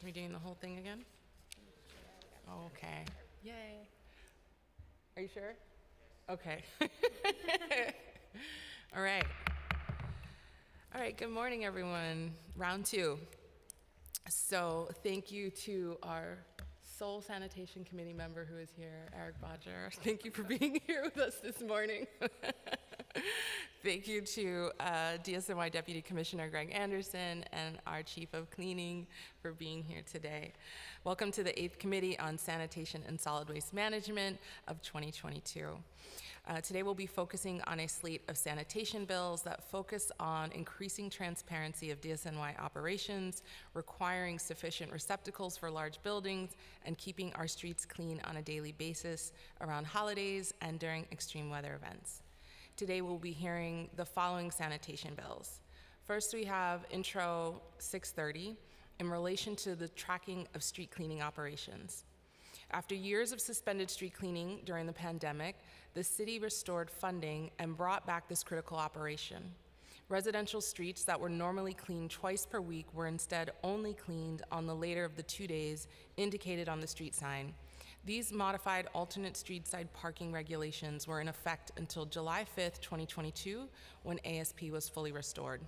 Are we doing the whole thing again? Okay. Yay. Are you sure? Okay. All right. All right, good morning, everyone. Round two. So thank you to our sole sanitation committee member who is here, Eric Bodger. Thank you for being here with us this morning. Thank you to DSNY Deputy Commissioner Greg Anderson and our Chief of Cleaning for being here today. Welcome to the 8th Committee on Sanitation and Solid Waste Management of 2022. Today we'll be focusing on a slate of sanitation bills that focus on increasing transparency of DSNY operations, requiring sufficient receptacles for large buildings, and keeping our streets clean on a daily basis around holidays and during extreme weather events. Today we'll be hearing the following sanitation bills. First, we have Intro 630 in relation to the tracking of street cleaning operations. After years of suspended street cleaning during the pandemic, the city restored funding and brought back this critical operation. Residential streets that were normally cleaned twice per week were instead only cleaned on the later of the 2 days indicated on the street sign. These modified alternate street side parking regulations were in effect until July 5th, 2022, when ASP was fully restored.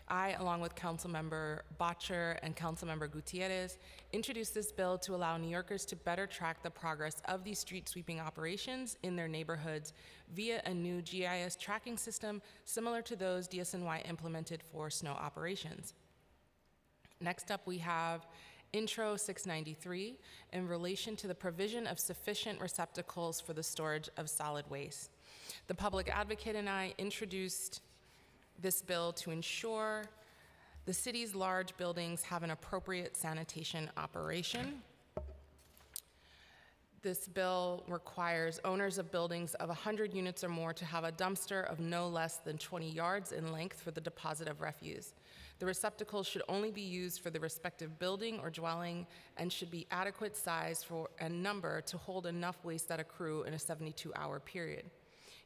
I, along with Councilmember Bottcher and Councilmember Gutierrez, introduced this bill to allow New Yorkers to better track the progress of these street sweeping operations in their neighborhoods via a new GIS tracking system similar to those DSNY implemented for snow operations. Next up, we have Intro 693 in relation to the provision of sufficient receptacles for the storage of solid waste. The public advocate and I introduced this bill to ensure the city's large buildings have an appropriate sanitation operation. This bill requires owners of buildings of 100 units or more to have a dumpster of no less than 20 yards in length for the deposit of refuse. The receptacles should only be used for the respective building or dwelling and should be adequate size for and number to hold enough waste that accrue in a 72-hour period.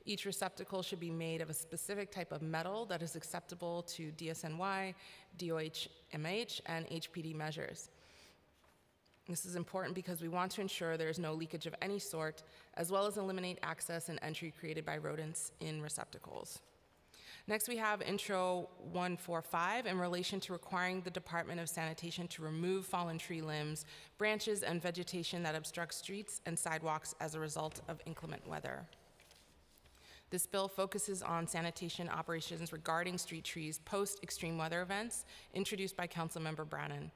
Each receptacle should be made of a specific type of metal that is acceptable to DSNY, DOH-MH, and HPD measures. This is important because we want to ensure there is no leakage of any sort, as well as eliminate access and entry created by rodents in receptacles. Next, we have Intro 145 in relation to requiring the Department of Sanitation to remove fallen tree limbs, branches, and vegetation that obstruct streets and sidewalks as a result of inclement weather. This bill focuses on sanitation operations regarding street trees post-extreme weather events, introduced by Councilmember Brannan.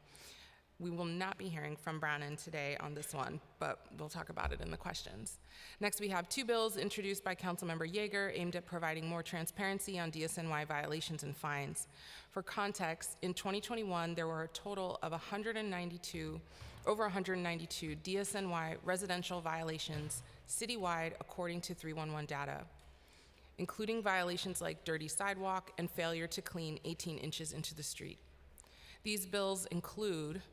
We will not be hearing from Brannan today on this one, but we'll talk about it in the questions. Next, we have two bills introduced by Councilmember Yeager aimed at providing more transparency on DSNY violations and fines. For context, in 2021, there were a total of over 192 DSNY residential violations citywide according to 311 data, including violations like dirty sidewalk and failure to clean 18 inches into the street. These bills include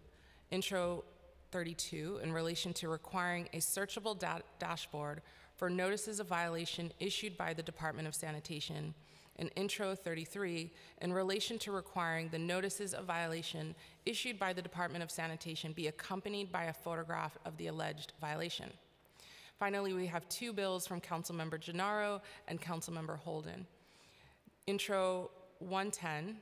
Intro 32 in relation to requiring a searchable dashboard for notices of violation issued by the Department of Sanitation, and Intro 33 in relation to requiring the notices of violation issued by the Department of Sanitation be accompanied by a photograph of the alleged violation. Finally, we have two bills from Councilmember Gennaro and Councilmember Holden. Intro 110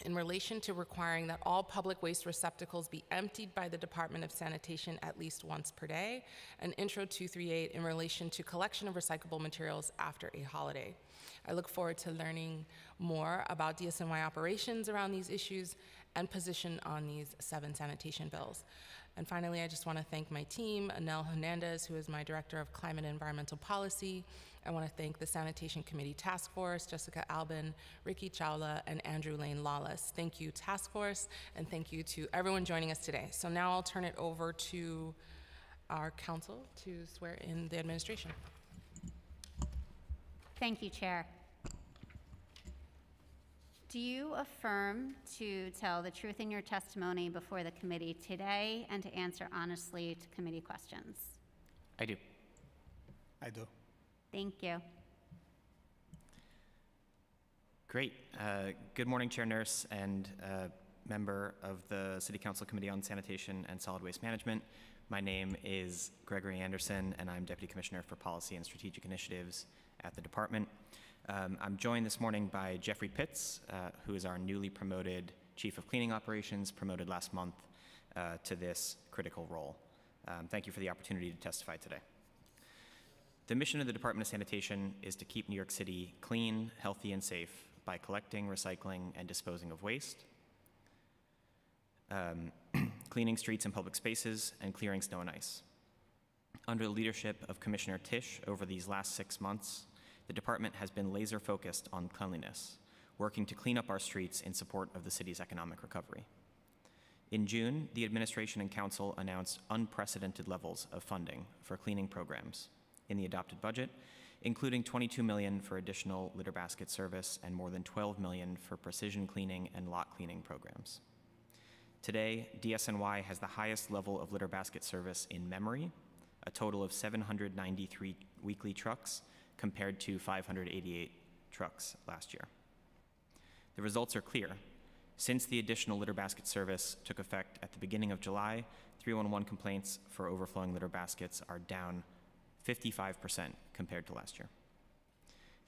in relation to requiring that all public waste receptacles be emptied by the Department of Sanitation at least once per day, and Intro 238 in relation to collection of recyclable materials after a holiday. I look forward to learning more about DSNY operations around these issues and position on these 7 sanitation bills. And finally, I just want to thank my team, Anel Hernandez, who is my Director of Climate and Environmental Policy. I want to thank the Sanitation Committee Task Force, Jessica Albin, Ricky Chawla, and Andrew Lane Lawless. Thank you, Task Force, and thank you to everyone joining us today. So now I'll turn it over to our council to swear in the administration. Thank you, Chair. Do you affirm to tell the truth in your testimony before the committee today and to answer honestly to committee questions? I do. I do. Thank you. Great. Good morning, Chair Nurse and member of the City Council Committee on Sanitation and Solid Waste Management. My name is Gregory Anderson, and I'm Deputy Commissioner for Policy and Strategic Initiatives at the department. I'm joined this morning by Jeffrey Pitts, who is our newly promoted Chief of Cleaning Operations, promoted last month to this critical role. Thank you for the opportunity to testify today. The mission of the Department of Sanitation is to keep New York City clean, healthy, and safe by collecting, recycling, and disposing of waste, cleaning streets and public spaces, and clearing snow and ice. Under the leadership of Commissioner Tisch over these last 6 months, the department has been laser focused on cleanliness, working to clean up our streets in support of the city's economic recovery. In June, the administration and council announced unprecedented levels of funding for cleaning programs in the adopted budget, including $22 million for additional litter basket service and more than $12 million for precision cleaning and lot cleaning programs. Today, DSNY has the highest level of litter basket service in memory, a total of 793 weekly trucks compared to 588 trucks last year. The results are clear. Since the additional litter basket service took effect at the beginning of July, 311 complaints for overflowing litter baskets are down 55% compared to last year.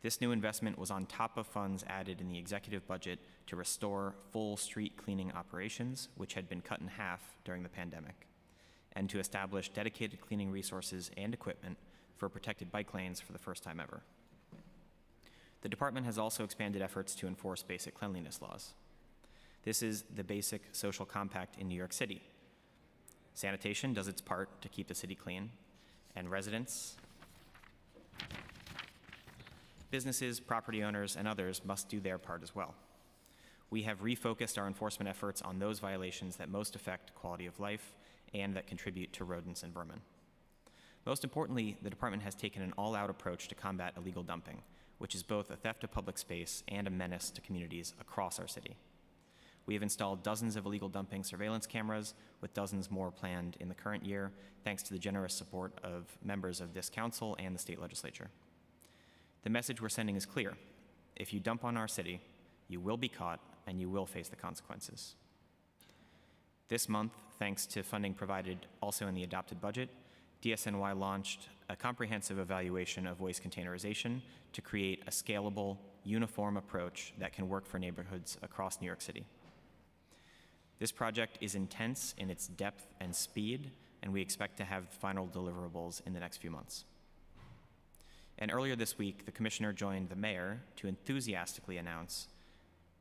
This new investment was on top of funds added in the executive budget to restore full street cleaning operations, which had been cut in half during the pandemic, and to establish dedicated cleaning resources and equipment for protected bike lanes for the first time ever. The department has also expanded efforts to enforce basic cleanliness laws. This is the basic social compact in New York City. Sanitation does its part to keep the city clean, and residents, businesses, property owners, and others must do their part as well. We have refocused our enforcement efforts on those violations that most affect quality of life and that contribute to rodents and vermin. Most importantly, the department has taken an all-out approach to combat illegal dumping, which is both a theft of public space and a menace to communities across our city. We have installed dozens of illegal dumping surveillance cameras, with dozens more planned in the current year, thanks to the generous support of members of this council and the state legislature. The message we're sending is clear. If you dump on our city, you will be caught and you will face the consequences. This month, thanks to funding provided also in the adopted budget, DSNY launched a comprehensive evaluation of waste containerization to create a scalable, uniform approach that can work for neighborhoods across New York City. This project is intense in its depth and speed, and we expect to have final deliverables in the next few months. And earlier this week, the commissioner joined the mayor to enthusiastically announce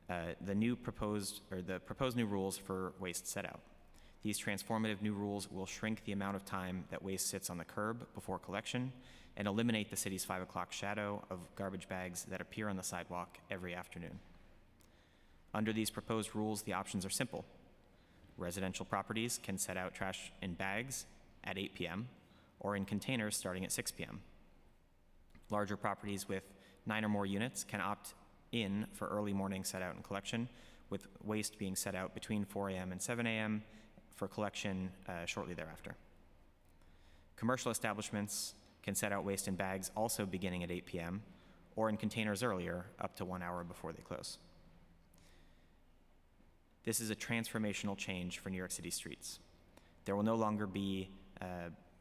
the proposed new rules for waste set-out. These transformative new rules will shrink the amount of time that waste sits on the curb before collection and eliminate the city's 5 o'clock shadow of garbage bags that appear on the sidewalk every afternoon. Under these proposed rules, the options are simple. Residential properties can set out trash in bags at 8 p.m. or in containers starting at 6 p.m. Larger properties with 9 or more units can opt in for early morning set out and collection, with waste being set out between 4 a.m. and 7 a.m. for collection shortly thereafter. Commercial establishments can set out waste in bags also beginning at 8 p.m. or in containers earlier, up to 1 hour before they close. This is a transformational change for New York City streets. There will no longer be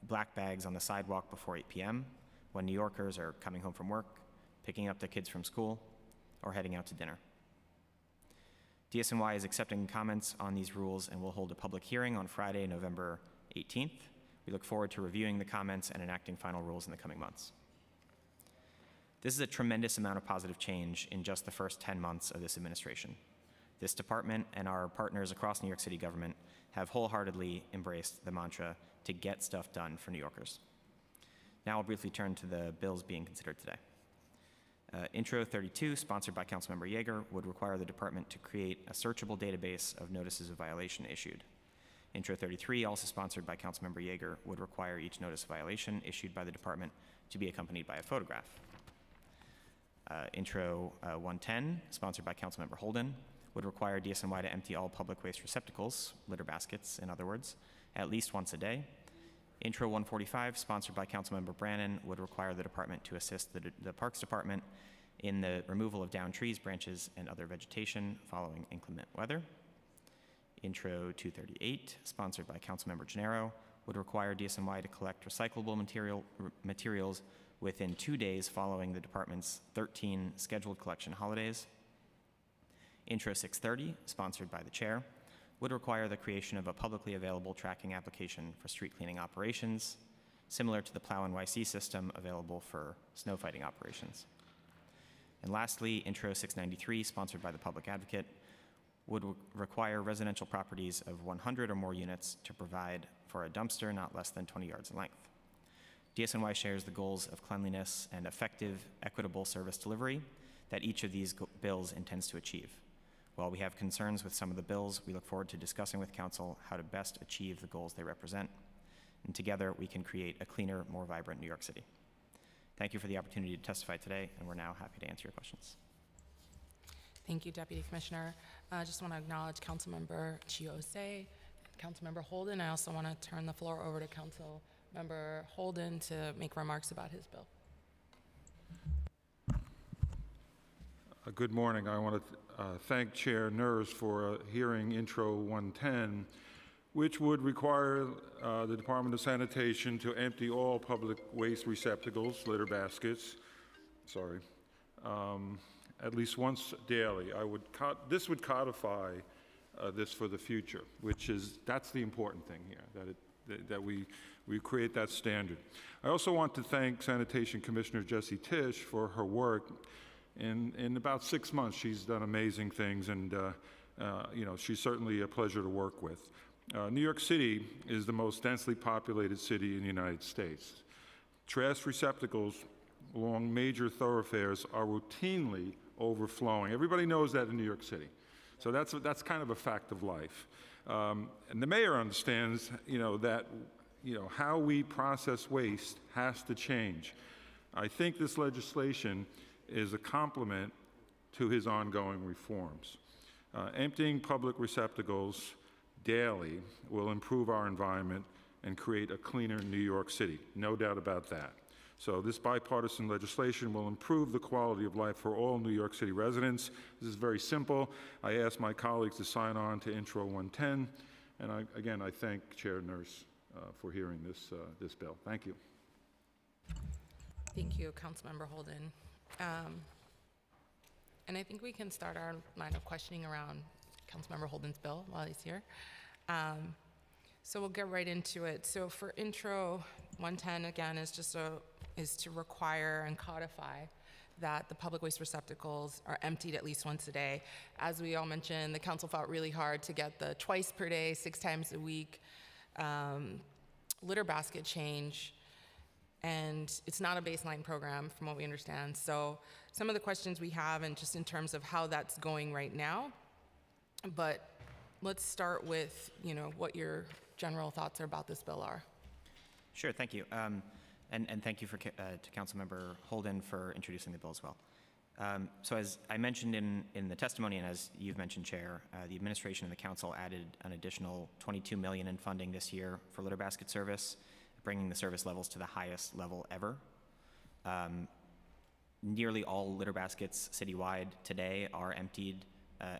black bags on the sidewalk before 8 p.m. when New Yorkers are coming home from work, picking up their kids from school, or heading out to dinner. DSNY is accepting comments on these rules and will hold a public hearing on Friday, November 18th. We look forward to reviewing the comments and enacting final rules in the coming months. This is a tremendous amount of positive change in just the first 10 months of this administration. This department and our partners across New York City government have wholeheartedly embraced the mantra to get stuff done for New Yorkers. Now I'll briefly turn to the bills being considered today. Intro 32, sponsored by Councilmember Yeager, would require the department to create a searchable database of notices of violation issued. Intro 33, also sponsored by Councilmember Yeager, would require each notice of violation issued by the department to be accompanied by a photograph. Intro 110, sponsored by Councilmember Holden, would require DSNY to empty all public waste receptacles, litter baskets, in other words, at least once a day. Intro 145, sponsored by Councilmember Brannan, would require the department to assist the Parks Department in the removal of downed trees, branches, and other vegetation following inclement weather. Intro 238, sponsored by Councilmember Gennaro, would require DSNY to collect recyclable materials within 2 days following the department's 13 scheduled collection holidays. Intro 630, sponsored by the chair, would require the creation of a publicly available tracking application for street cleaning operations, similar to the Plow NYC system available for snow fighting operations. And lastly, Intro 693, sponsored by the public advocate, would require residential properties of 100 or more units to provide for a dumpster not less than 20 yards in length. DSNY shares the goals of cleanliness and effective, equitable service delivery that each of these bills intends to achieve. While we have concerns with some of the bills, we look forward to discussing with Council how to best achieve the goals they represent. And together, we can create a cleaner, more vibrant New York City. Thank you for the opportunity to testify today, and we're now happy to answer your questions. Thank you, Deputy Commissioner. I just want to acknowledge Councilmember Chiose, Councilmember Holden. I also want to turn the floor over to Councilmember Holden to make remarks about his bill. Good morning. I want to thank Chair Nurs for hearing Intro 110, which would require the Department of Sanitation to empty all public waste receptacles, litter baskets, at least once daily. This would codify this for the future, that's the important thing here, that we create that standard. I also want to thank Sanitation Commissioner Jessie Tisch for her work. In about 6 months, she's done amazing things, and she's certainly a pleasure to work with. New York City is the most densely populated city in the United States. Trash receptacles along major thoroughfares are routinely overflowing. Everybody knows that in New York City. So that's kind of a fact of life. And the mayor understands, that how we process waste has to change. I think this legislation is a complement to his ongoing reforms. Emptying public receptacles daily will improve our environment and create a cleaner New York City, no doubt about that. So this bipartisan legislation will improve the quality of life for all New York City residents. This is very simple. I ask my colleagues to sign on to Intro 110, and again, I thank Chair Nurs for hearing this bill. Thank you. Thank you, Councilmember Holden. And I think we can start our line of questioning around Councilmember Holden's bill while he's here. So we'll get right into it. So for Intro 110, again, is to require and codify that the public waste receptacles are emptied at least once a day. As we all mentioned, the council fought really hard to get the twice per day, 6 times a week litter basket change. And it's not a baseline program from what we understand. So some of the questions we have, and just in terms of how that's going right now, but let's start with, what your general thoughts about this bill are. Sure, thank you. And thank you to Councilmember Holden for introducing the bill as well. So as I mentioned in the testimony, and as you've mentioned, Chair, the administration and the council added an additional $22 million in funding this year for litter basket service, bringing the service levels to the highest level ever. Nearly all litter baskets citywide today are emptied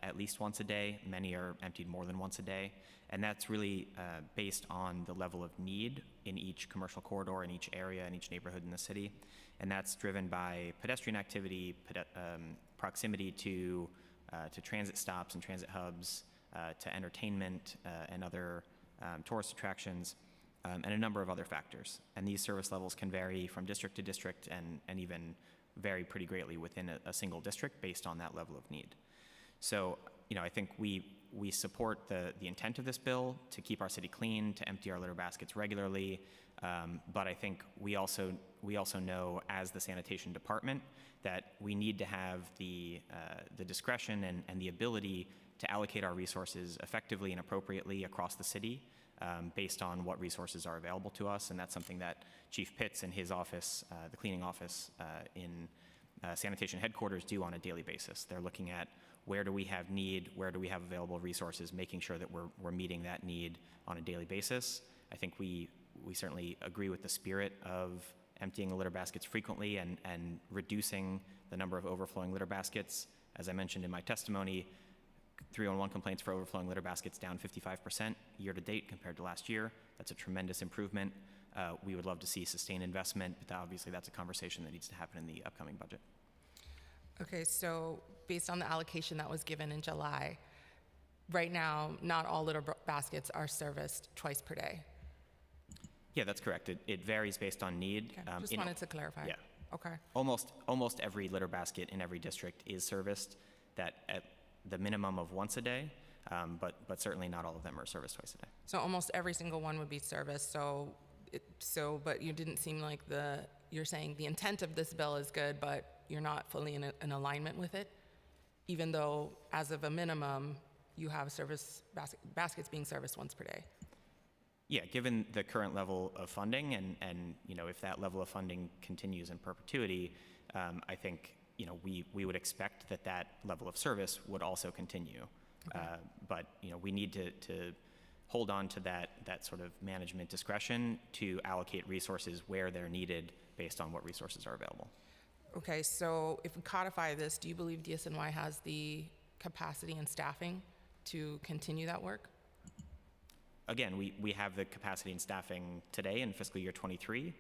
at least once a day. Many are emptied more than once a day. And that's really based on the level of need in each commercial corridor, in each area, in each neighborhood in the city. And that's driven by pedestrian activity, proximity to transit stops and transit hubs, to entertainment and other tourist attractions, and a number of other factors. And these service levels can vary from district to district and even vary pretty greatly within a single district based on that level of need. So, I think we support the intent of this bill to keep our city clean, to empty our litter baskets regularly, but I think we also know as the sanitation department that we need to have the discretion and the ability to allocate our resources effectively and appropriately across the city based on what resources are available to us, and that's something that Chief Pitts and his office, the cleaning office in sanitation headquarters do on a daily basis. They're looking at where do we have need, where do we have available resources, making sure that we're meeting that need on a daily basis. I think we certainly agree with the spirit of emptying the litter baskets frequently and reducing the number of overflowing litter baskets. As I mentioned in my testimony, 311 complaints for overflowing litter baskets down 55% year to date compared to last year. That's a tremendous improvement. We would love to see sustained investment, but obviously that's a conversation that needs to happen in the upcoming budget. Okay, so based on the allocation that was given in July, right now, not all litter baskets are serviced twice per day. Yeah, that's correct. It varies based on need. Okay, just wanted to clarify. Yeah. Okay. Almost every litter basket in every district is serviced that at the minimum of once a day, but certainly not all of them are serviced twice a day. So almost every single one would be serviced. But you didn't seem like you're saying the intent of this bill is good, but you're not fully in alignment with it, even though as of a minimum, you have baskets being serviced once per day. Yeah, given the current level of funding and if that level of funding continues in perpetuity, I think we would expect that level of service would also continue. Okay. But we need to hold on to that sort of management discretion to allocate resources where they're needed based on what resources are available. Okay, so if we codify this, do you believe DSNY has the capacity and staffing to continue that work? Again, we have the capacity and staffing today in fiscal year 23.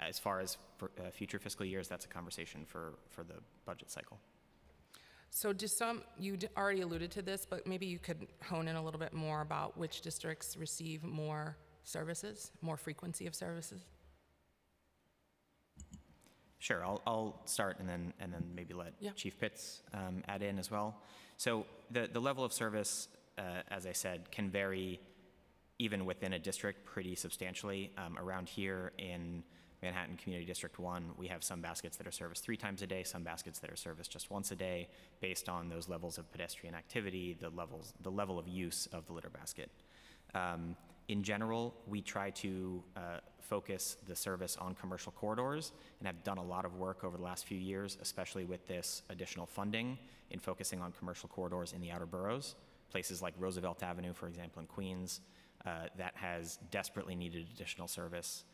As far as for, future fiscal years, that's a conversation for the budget cycle. So you already alluded to this, but maybe you could hone in a little bit more about which districts receive more services, more frequency of services? Sure, I'll start and then maybe let Chief Pitts add in as well. So the level of service, as I said, can vary even within a district pretty substantially. Around here in Manhattan Community District 1, we have some baskets that are serviced 3 times a day, some baskets that are serviced just once a day, based on those levels of pedestrian activity, the level of use of the litter basket. In general, we try to focus the service on commercial corridors and have done a lot of work over the last few years, especially with this additional funding in focusing on commercial corridors in the outer boroughs, places like Roosevelt Avenue, for example, in Queens, that has desperately needed additional service.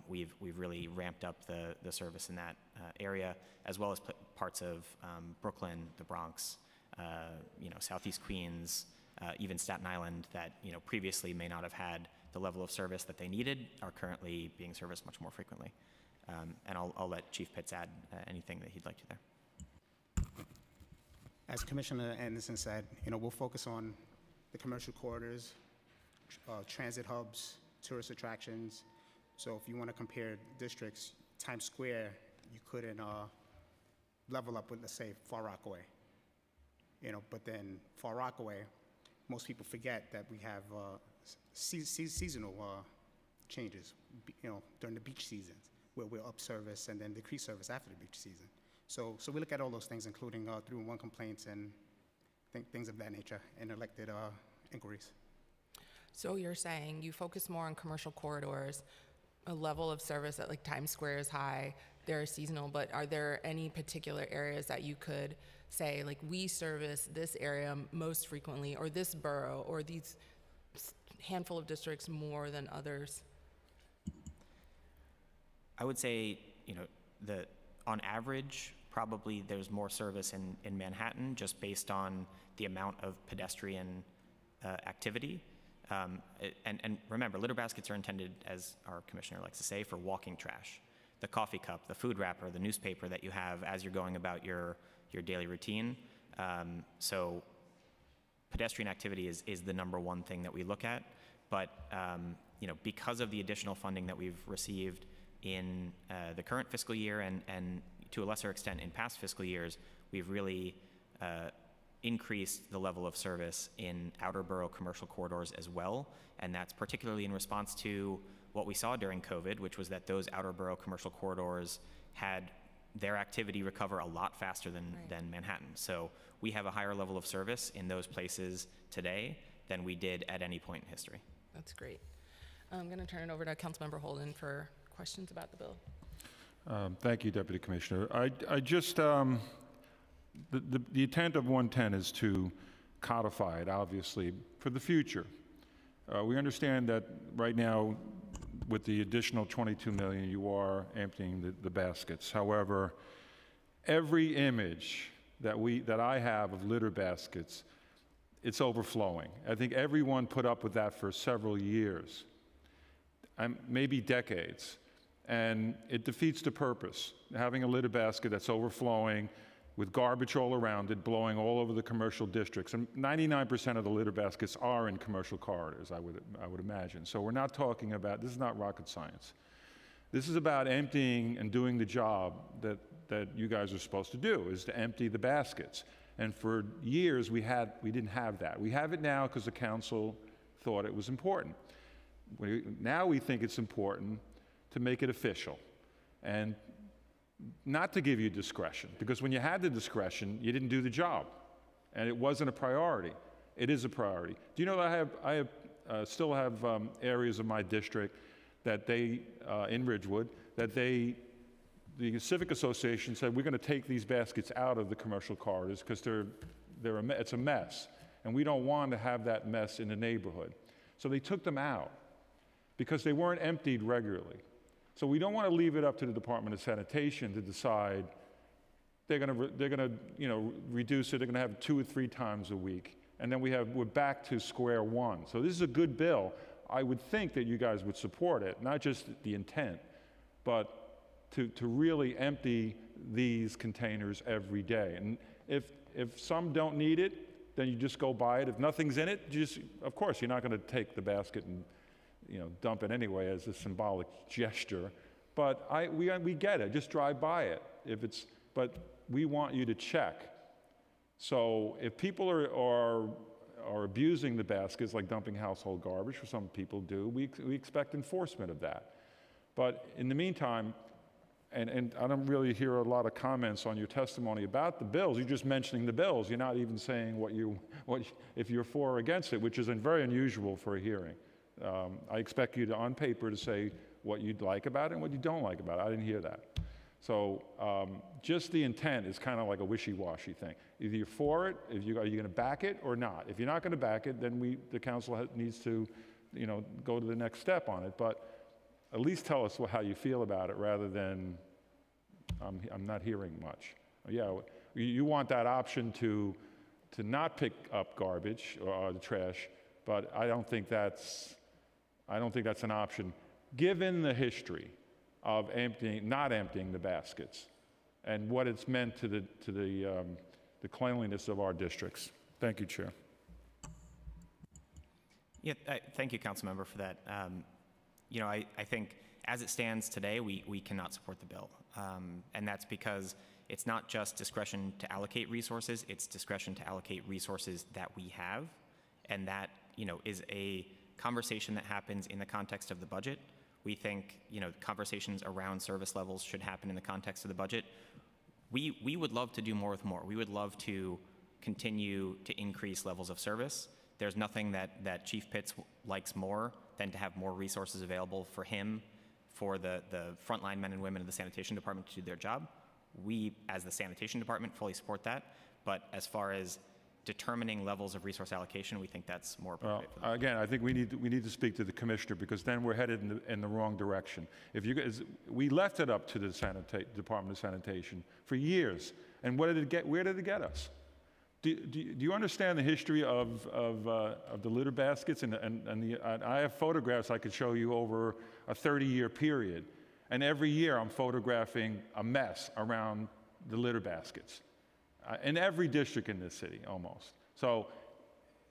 We've really ramped up the service in that area, as well as parts of Brooklyn, the Bronx, Southeast Queens, even Staten Island that previously may not have had the level of service that they needed are currently being serviced much more frequently. And I'll let Chief Pitts add anything that he'd like to there. As Commissioner Anderson said, we'll focus on the commercial corridors, transit hubs, tourist attractions. So if you want to compare districts, Times Square, you couldn't level up with, let's say, Far Rockaway. But then Far Rockaway, most people forget that we have seasonal changes, during the beach seasons, where we'll up service and then decrease service after the beach season. So we look at all those things, including 311 complaints and things of that nature, and elected inquiries. So you're saying you focus more on commercial corridors, a level of service at like Times Square is high, they're seasonal, but are there any particular areas that you could say, like, we service this area most frequently, or this borough, or these handful of districts more than others? I would say, on average, probably there's more service in Manhattan just based on the amount of pedestrian activity. And remember, litter baskets are intended, as our commissioner likes to say, for walking trash. The coffee cup, the food wrapper, the newspaper that you have as you're going about your daily routine. So pedestrian activity is the number one thing that we look at. But because of the additional funding that we've received in the current fiscal year and to a lesser extent in past fiscal years, we've really increased the level of service in outer borough commercial corridors as well. And that's particularly in response to what we saw during COVID, which was that those outer borough commercial corridors had their activity recover a lot faster than Manhattan. So we have a higher level of service in those places today than we did at any point in history. That's great. I'm going to turn it over to Councilmember Holden for questions about the bill. Thank you, Deputy Commissioner. I just, the intent of 110 is to codify it, obviously, for the future. We understand that right now, with the additional 22 million, you are emptying the baskets. However, every image that I have of litter baskets it's overflowing. I think everyone put up with that for several years, maybe decades, and it defeats the purpose. Having a litter basket that's overflowing with garbage all around it, blowing all over the commercial districts, and 99% of the litter baskets are in commercial corridors, I would imagine. So we're not talking about, this is not rocket science. This is about emptying and doing the job that you guys are supposed to do, is to empty the baskets. And for years, we didn't have that. We have it now because the council thought it was important. Now we think it's important to make it official and not to give you discretion, because when you had the discretion, you didn't do the job, and it wasn't a priority. It is a priority. Do you know that I still have areas of my district that they, in Ridgewood, that the Civic Association said, we're going to take these baskets out of the commercial corridors because it's a mess, and we don't want to have that mess in the neighborhood. So they took them out because they weren't emptied regularly. So we don't want to leave it up to the Department of Sanitation to decide they're going to reduce it. They're going to have it 2 or 3 times a week, and then we're back to square one. So this is a good bill. I would think that you guys would support it, not just the intent, but to really empty these containers every day. And if some don't need it, then you just go buy it. If nothing's in it, of course, you're not going to take the basket and dump it anyway as a symbolic gesture. But we get it. Just drive by it. But we want you to check. So if people are abusing the baskets, like dumping household garbage, for some people do, we expect enforcement of that. But in the meantime, and I don't really hear a lot of comments on your testimony about the bills. You're just mentioning the bills. You're not even saying if you're for or against it, which is very unusual for a hearing. I expect you to, on paper, to say what you'd like about it and what you don't like about it. I didn't hear that. So just the intent is kind of like a wishy-washy thing. Either you're for it, are you going to back it or not? If you're not going to back it, then the council needs to, go to the next step on it. But at least tell us how you feel about it, rather than I'm not hearing much. Yeah, you want that option to not pick up garbage or the trash, but I don't think that's an option, given the history of not emptying the baskets and what it's meant to the cleanliness of our districts. Thank you, Chair. Yeah, thank you, Councilmember, for that. I think as it stands today, we cannot support the bill. And that's because it's not just discretion to allocate resources, it's discretion to allocate resources that we have. And that, is a conversation that happens in the context of the budget. We think, conversations around service levels should happen in the context of the budget. We would love to do more with more. We would love to continue to increase levels of service. There's nothing that Chief Pitts likes more than to have more resources available for him, for the frontline men and women of the sanitation department to do their job. We, as the sanitation department, fully support that. But as far as determining levels of resource allocation, we think that's more appropriate. Again, I think we need to speak to the commissioner, because then we're headed in the wrong direction. We left it up to the Department of Sanitation for years, and where did it get us? Do you understand the history of the litter baskets? And I have photographs I could show you over a 30-year period, and every year I'm photographing a mess around the litter baskets. In every district in this city, almost. So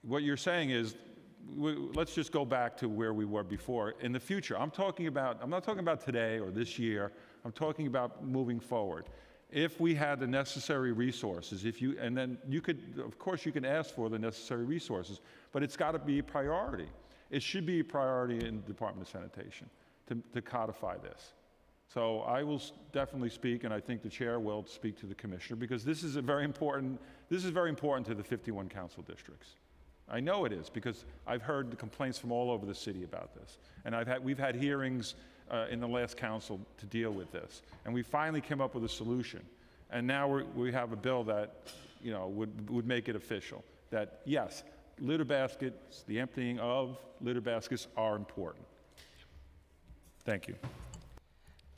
what you're saying is, let's just go back to where we were before. In the future, I'm not talking about today or this year, I'm talking about moving forward. If we had the necessary resources, and then you could, of course, you can ask for the necessary resources, but it's got to be a priority. It should be a priority in the Department of Sanitation to codify this. So I will definitely speak, and I think the chair will speak to the commissioner, because this is very important to the 51 council districts. I know it is, because I've heard the complaints from all over the city about this. And we've had hearings in the last council to deal with this. And we finally came up with a solution. And now we have a bill that would make it official. That, yes, litter baskets, the emptying of litter baskets are important. Thank you.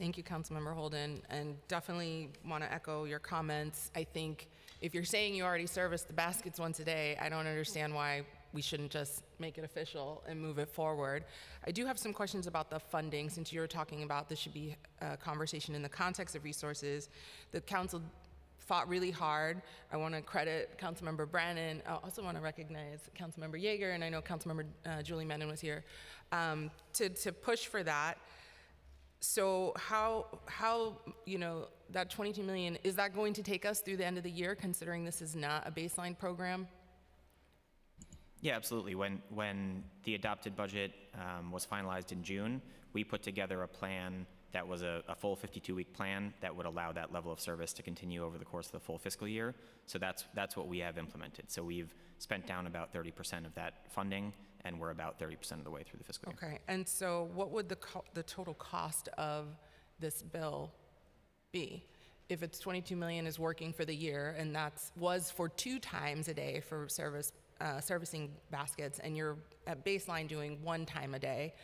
Thank you, Councilmember Holden, and definitely want to echo your comments. I think if you're saying you already service the baskets once a day, I don't understand why we shouldn't just make it official and move it forward. I do have some questions about the funding, since you were talking about this should be a conversation in the context of resources. The council fought really hard. I want to credit Councilmember Brannan. I also want to recognize Councilmember Yeager, and I know Councilmember Julie Menon was here, to push for that. So how that 22 million, is that going to take us through the end of the year, considering this is not a baseline program? Yeah, absolutely. When the adopted budget was finalized in June, we put together a plan that was a full 52-week plan that would allow that level of service to continue over the course of the full fiscal year. So that's what we have implemented. So we've spent down about 30% of that funding, and we're about 30% of the way through the fiscal year. Okay, and so what would the total cost of this bill be? If it's 22 million is working for the year, and was for 2 times a day for servicing baskets, and you're at baseline doing 1 time a day,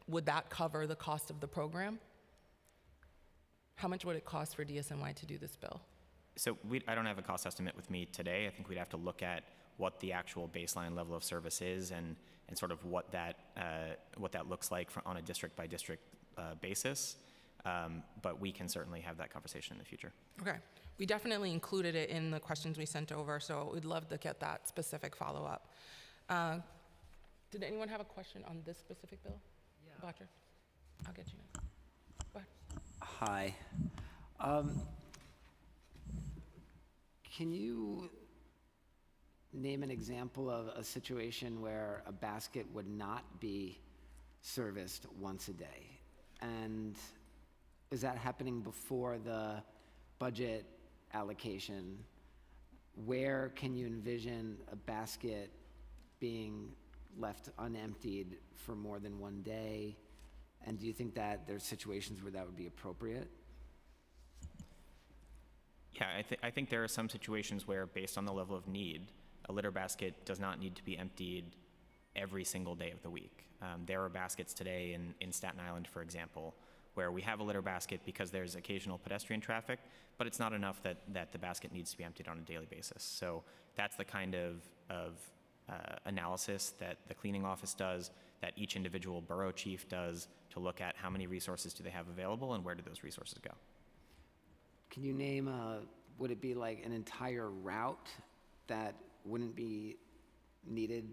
would that cover the cost of the program? How much would it cost for DSNY to do this bill? So I don't have a cost estimate with me today. I think we'd have to look at what the actual baseline level of service is and sort of what that looks like on a district by district basis. But we can certainly have that conversation in the future. Okay. We definitely included it in the questions we sent over, so we'd love to get that specific follow-up. Did anyone have a question on this specific bill? Yeah. Roger, I'll get you next. Go ahead. Hi. Can you name an example of a situation where a basket would not be serviced once a day? And is that happening before the budget allocation? Where can you envision a basket being left unemptied for more than 1 day? And do you think that there's situations where that would be appropriate? Yeah, I think there are some situations where, based on the level of need, a litter basket does not need to be emptied every single day of the week. There are baskets today in Staten Island, for example, where we have a litter basket because there's occasional pedestrian traffic, but it's not enough that the basket needs to be emptied on a daily basis. So that's the kind of analysis that the cleaning office does, that each individual borough chief does, to look at how many resources do they have available and where do those resources go. Can you name, would it be like an entire route that wouldn't be needed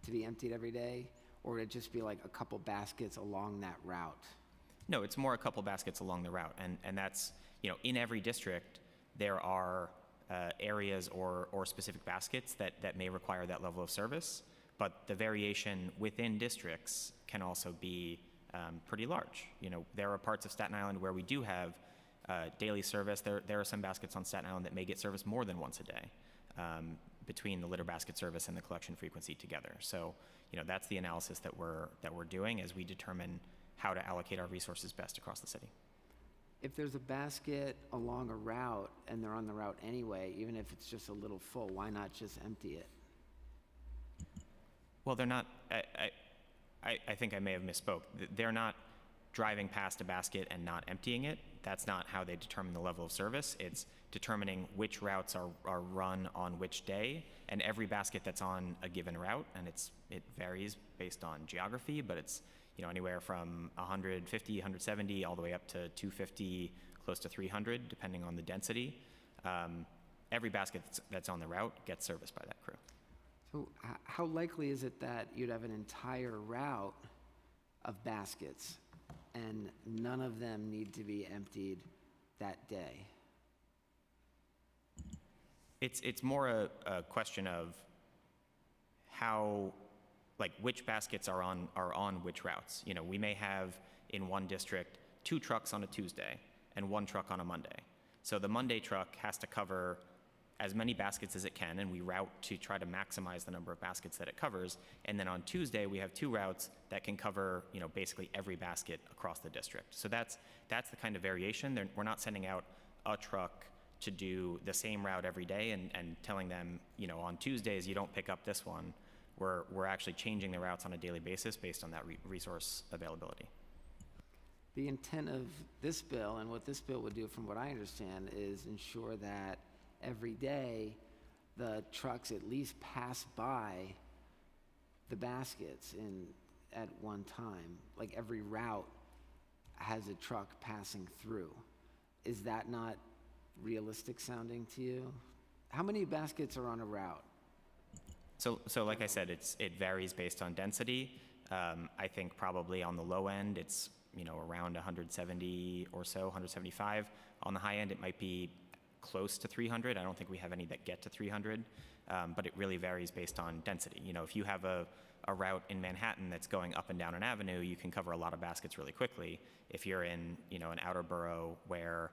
to be emptied every day? Or would it just be like a couple baskets along that route? No, it's more a couple baskets along the route. And that's, in every district, there are areas or specific baskets that may require that level of service. But the variation within districts can also be pretty large. There are parts of Staten Island where we do have daily service. There are some baskets on Staten Island that may get service more than once a day between the litter basket service and the collection frequency together. So, that's the analysis that we're doing as we determine how to allocate our resources best across the city. If there's a basket along a route and they're on the route anyway, even if it's just a little full, why not just empty it? Well, they're not, I think I may have misspoke. They're not driving past a basket and not emptying it. That's not how they determine the level of service. It's determining which routes are run on which day, and every basket that's on a given route, and it varies based on geography, but it's anywhere from 150, 170, all the way up to 250, close to 300, depending on the density. Every basket that's on the route gets serviced by that crew. So how likely is it that you'd have an entire route of baskets and none of them need to be emptied that day? It's more a question of how, which baskets are on which routes. We may have in one district 2 trucks on a Tuesday and 1 truck on a Monday. So the Monday truck has to cover as many baskets as it can, and we route to try to maximize the number of baskets that it covers. And then on Tuesday, we have 2 routes that can cover, basically every basket across the district. So that's the kind of variation. We're not sending out a truck to do the same route every day and telling them, on Tuesdays, you don't pick up this one. We're actually changing the routes on a daily basis based on that resource availability. The intent of this bill and what this bill would do, from what I understand, is ensure that every day the trucks at least pass by the baskets at one time. Like every route has a truck passing through. Is that not realistic sounding to you? How many baskets are on a route? So like I said, it varies based on density. I think probably on the low end, it's around 170 or so, 175. On the high end, it might be close to 300. I don't think we have any that get to 300, but it really varies based on density. If you have a route in Manhattan that's going up and down an avenue, you can cover a lot of baskets really quickly. If you're in an outer borough where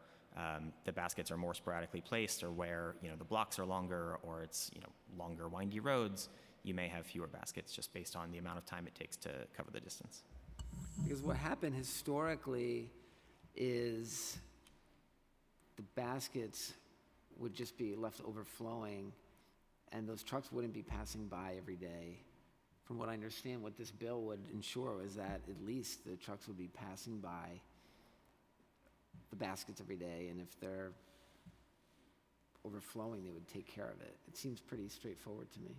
the baskets are more sporadically placed, or where the blocks are longer, or it's longer windy roads, you may have fewer baskets just based on the amount of time it takes to cover the distance. Because what happened historically is the baskets would just be left overflowing, and those trucks wouldn't be passing by every day. From what I understand, what this bill would ensure is that at least the trucks would be passing by the baskets every day, and if they're overflowing, they would take care of it. It seems pretty straightforward to me.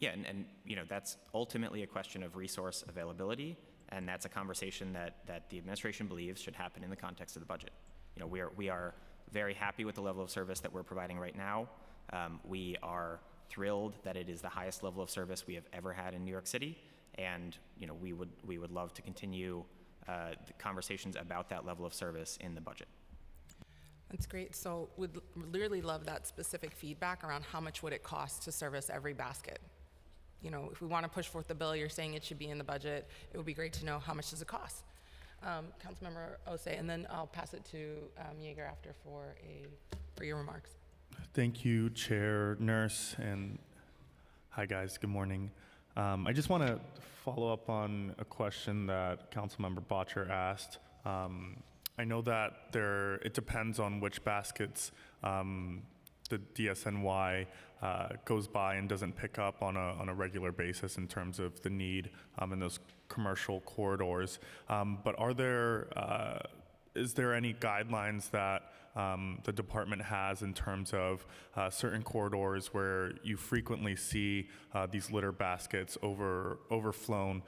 Yeah, and that's ultimately a question of resource availability, and that's a conversation that the administration believes should happen in the context of the budget. We are very happy with the level of service that we're providing right now. We are thrilled that it is the highest level of service we have ever had in New York City, and we would love to continue the conversations about that level of service in the budget. That's great. So we'd really love that specific feedback around how much would it cost to service every basket. If we want to push forth the bill, you're saying it should be in the budget, it would be great to know how much does it cost. Councilmember Osei, and then I'll pass it to Yeager after for your remarks. Thank you, Chair, Nurse, and hi guys, good morning. I just want to follow up on a question that Councilmember Bottcher asked. I know that it depends on which baskets the DSNY goes by and doesn't pick up on a regular basis in terms of the need in those commercial corridors. But is there any guidelines that the department has in terms of certain corridors where you frequently see these litter baskets overflown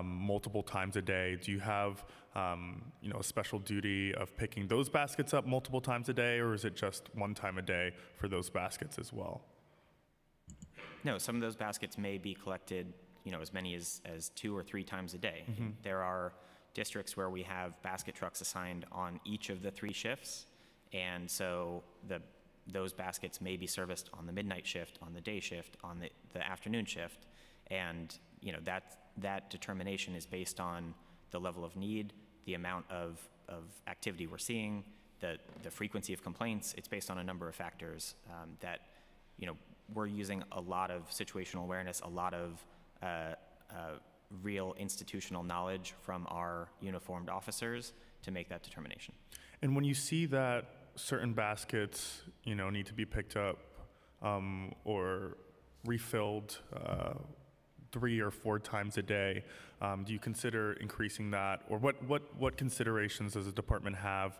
multiple times a day? Do you have a special duty of picking those baskets up multiple times a day, or is it just one time a day for those baskets as well? No, some of those baskets may be collected, as many as 2 or 3 times a day. Mm-hmm. There are districts where we have basket trucks assigned on each of the 3 shifts, and so those baskets may be serviced on the midnight shift, on the day shift, on the afternoon shift, and that determination is based on the level of need, the amount of activity we're seeing, the frequency of complaints. It's based on a number of factors that we're using a lot of situational awareness, a lot of real institutional knowledge from our uniformed officers to make that determination. And when you see that certain baskets, need to be picked up or refilled 3 or 4 times a day, do you consider increasing that, or what considerations does the department have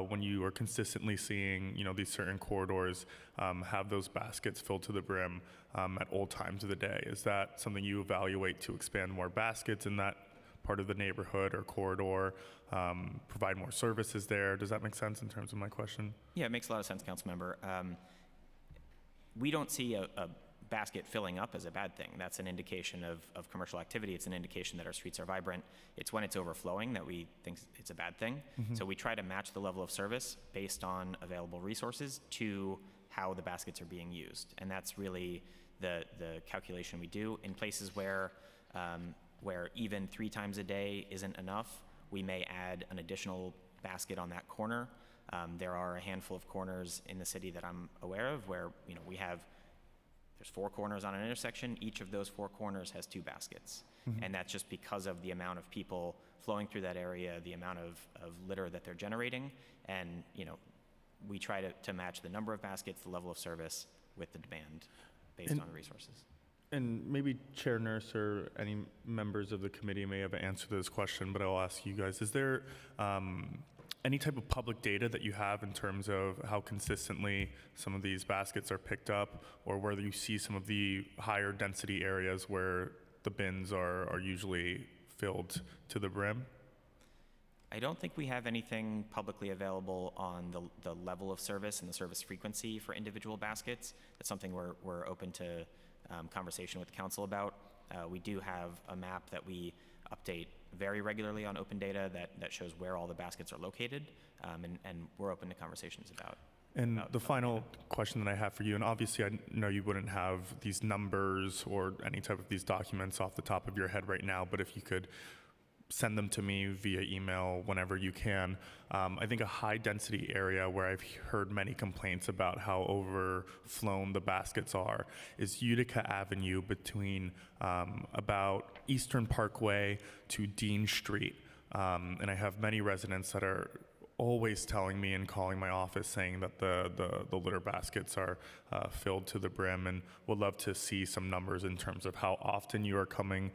when you are consistently seeing these certain corridors have those baskets filled to the brim at all times of the day? Is that something you evaluate to expand more baskets in that part of the neighborhood or corridor, provide more services there? Does that make sense in terms of my question? Yeah, it makes a lot of sense, Councilmember. We don't see a basket filling up as a bad thing. That's an indication of commercial activity. It's an indication that our streets are vibrant. It's when it's overflowing that we think it's a bad thing. Mm-hmm. So we try to match the level of service based on available resources to how the baskets are being used. And that's really the calculation we do. In places where even 3 times a day isn't enough, we may add an additional basket on that corner. There are a handful of corners in the city that I'm aware of where there's 4 corners on an intersection. Each of those 4 corners has 2 baskets. Mm-hmm. And that's just because of the amount of people flowing through that area, the amount of litter that they're generating. And, we try to match the number of baskets, the level of service with the demand based on resources. And maybe Chair Nurse or any members of the committee may have an answer to this question, but I'll ask you guys. Is there any type of public data that you have in terms of how consistently some of these baskets are picked up, or whether you see some of the higher density areas where the bins are usually filled to the brim? I don't think we have anything publicly available on the level of service and the service frequency for individual baskets. That's something we're open to conversation with the council about. We do have a map that we update very regularly on open data that shows where all the baskets are located, and we're open to conversations about. And the final question that I have for you, and obviously I know you wouldn't have these numbers or any type of these documents off the top of your head right now, but if you could send them to me via email whenever you can. I think a high density area where I've heard many complaints about how overflown the baskets are is Utica Avenue between about Eastern Parkway to Dean Street. And I have many residents that are always telling me and calling my office saying that the litter baskets are filled to the brim, and would love to see some numbers in terms of how often you are coming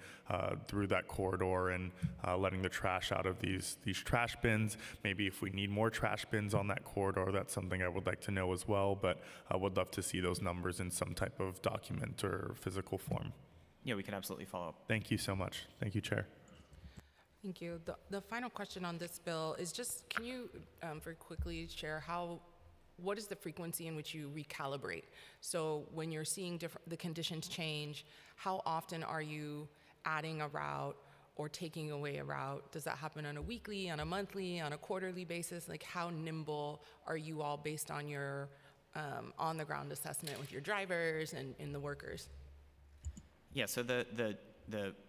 through that corridor and letting the trash out of these trash bins. Maybe if we need more trash bins on that corridor, that's something I would like to know as well, but I would love to see those numbers in some type of document or physical form. Yeah, we can absolutely follow up. Thank you so much. Thank you, Chair. Thank you. The final question on this bill is just, can you very quickly share what is the frequency in which you recalibrate? So when you're seeing the conditions change, how often are you adding a route or taking away a route? Does that happen on a weekly, on a monthly, on a quarterly basis? Like, how nimble are you all based on your on-the-ground assessment with your drivers and the workers? Yeah, so the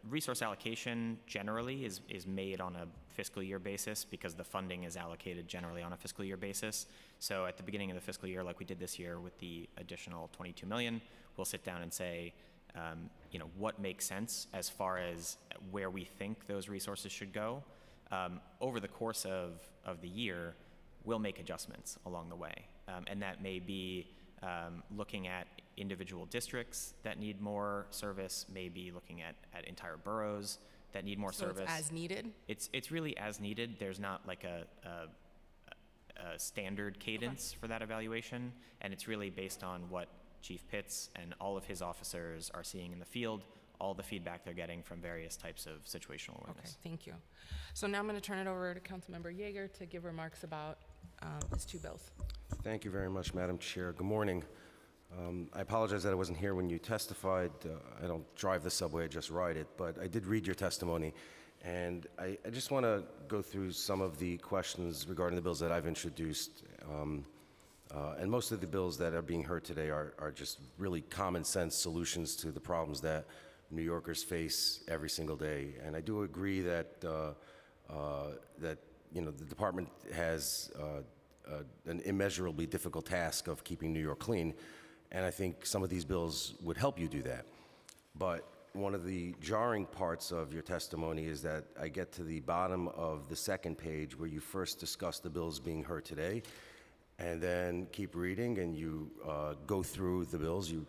resource allocation generally is made on a fiscal year basis because the funding is allocated generally on a fiscal year basis. So at the beginning of the fiscal year, like we did this year with the additional 22 million, we'll sit down and say, what makes sense as far as where we think those resources should go. Over the course of the year, we'll make adjustments along the way. And that may be looking at individual districts that need more service, maybe looking at entire boroughs that need more service. So it's as needed? It's really as needed. There's not like a standard cadence for that evaluation, and it's really based on what Chief Pitts and all of his officers are seeing in the field, all the feedback they're getting from various types of situational awareness. Okay, thank you. So now I'm going to turn it over to Councilmember Yeager to give remarks about these two bills. Thank you very much, Madam Chair. Good morning. I apologize that I wasn't here when you testified. I don't drive the subway, I just ride it, but I did read your testimony, and I just want to go through some of the questions regarding the bills that I've introduced. And most of the bills that are being heard today are just really common sense solutions to the problems that New Yorkers face every single day. And I do agree that the department has an immeasurably difficult task of keeping New York clean, and I think some of these bills would help you do that. But one of the jarring parts of your testimony is that I get to the bottom of the second page where you first discuss the bills being heard today, and then keep reading, and you go through the bills, you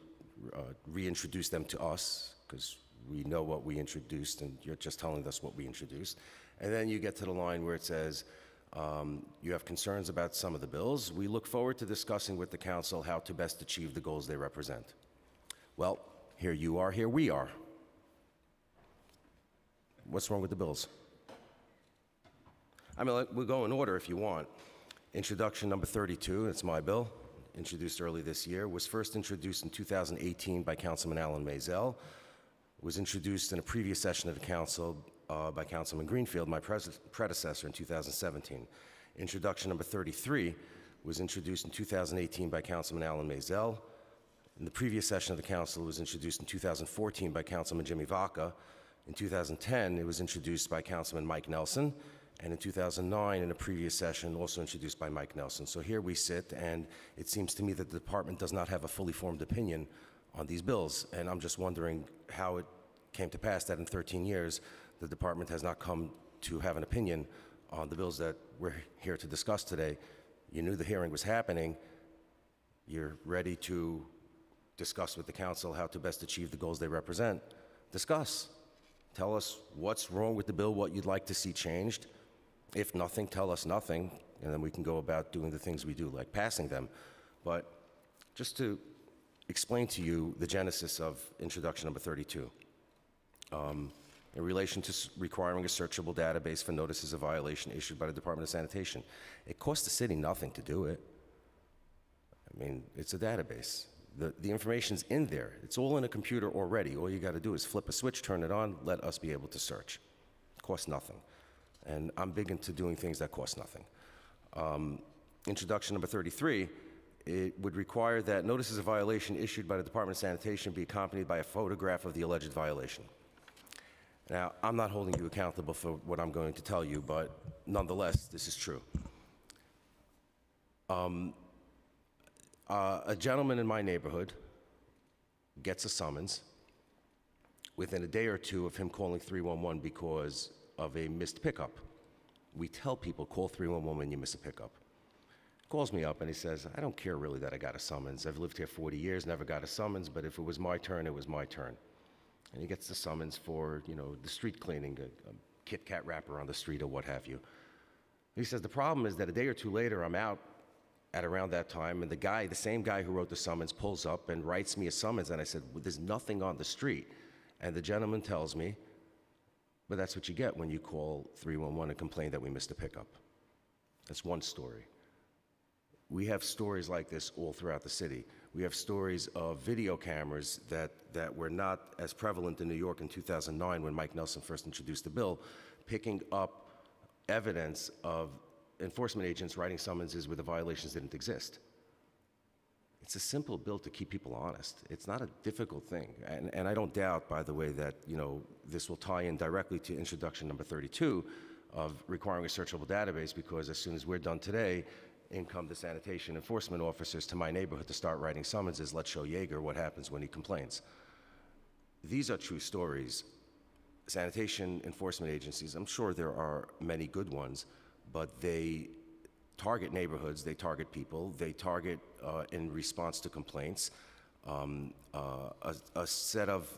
reintroduce them to us, because we know what we introduced, and you're just telling us what we introduced. And then you get to the line where it says, you have concerns about some of the bills. We look forward to discussing with the council how to best achieve the goals they represent. Well, here you are, here we are. What's wrong with the bills? I mean, we'll go in order if you want. Introduction number 32, it's my bill, introduced early this year, was first introduced in 2018 by Councilman Alan Maisel, was introduced in a previous session of the council by Councilman Greenfield, my predecessor, in 2017. Introduction number 33 was introduced in 2018 by Councilman Alan Maisel. In the previous session of the council, it was introduced in 2014 by Councilman Jimmy Vaca. In 2010, it was introduced by Councilman Mike Nelson. And in 2009, in a previous session, also introduced by Mike Nelson. So here we sit, and it seems to me that the department does not have a fully formed opinion on these bills. And I'm just wondering how it came to pass that in 13 years, the department has not come to have an opinion on the bills that we're here to discuss today. You knew the hearing was happening. You're ready to discuss with the council how to best achieve the goals they represent. Discuss. Tell us what's wrong with the bill, what you'd like to see changed. If nothing, tell us nothing, and then we can go about doing the things we do, like passing them. But just to explain to you the genesis of introduction number 32. In relation to requiring a searchable database for notices of violation issued by the Department of Sanitation. It costs the city nothing to do it. I mean, it's a database. The information's in there. It's all in a computer already. All you got to do is flip a switch, turn it on, let us be able to search. It costs nothing. And I'm big into doing things that cost nothing. Introduction number 33, it would require that notices of violation issued by the Department of Sanitation be accompanied by a photograph of the alleged violation. Now, I'm not holding you accountable for what I'm going to tell you, but nonetheless, this is true. A gentleman in my neighborhood gets a summons within a day or two of him calling 311 because of a missed pickup. We tell people, call 311 when you miss a pickup. Calls me up and he says, I don't care really that I got a summons. I've lived here 40 years, never got a summons, but if it was my turn, it was my turn. And he gets the summons for, you know, the street cleaning, a Kit Kat wrapper on the street or what have you. He says, the problem is that a day or two later, I'm out at around that time, and the same guy who wrote the summons pulls up and writes me a summons, and I said, well, there's nothing on the street. And the gentleman tells me, but that's what you get when you call 311 and complain that we missed a pickup. That's one story. We have stories like this all throughout the city. We have stories of video cameras that were not as prevalent in New York in 2009 when Mike Nelson first introduced the bill, picking up evidence of enforcement agents writing summonses where the violations didn't exist. It's a simple bill to keep people honest. It's not a difficult thing. And I don't doubt, by the way, that, you know, this will tie in directly to introduction number 32 of requiring a searchable database, because as soon as we're done today, in come the sanitation enforcement officers to my neighborhood to start writing summonses. Let's show Yeager what happens when he complains. These are true stories. Sanitation enforcement agencies, I'm sure there are many good ones, but they target neighborhoods, they target people, they target in response to complaints. A set of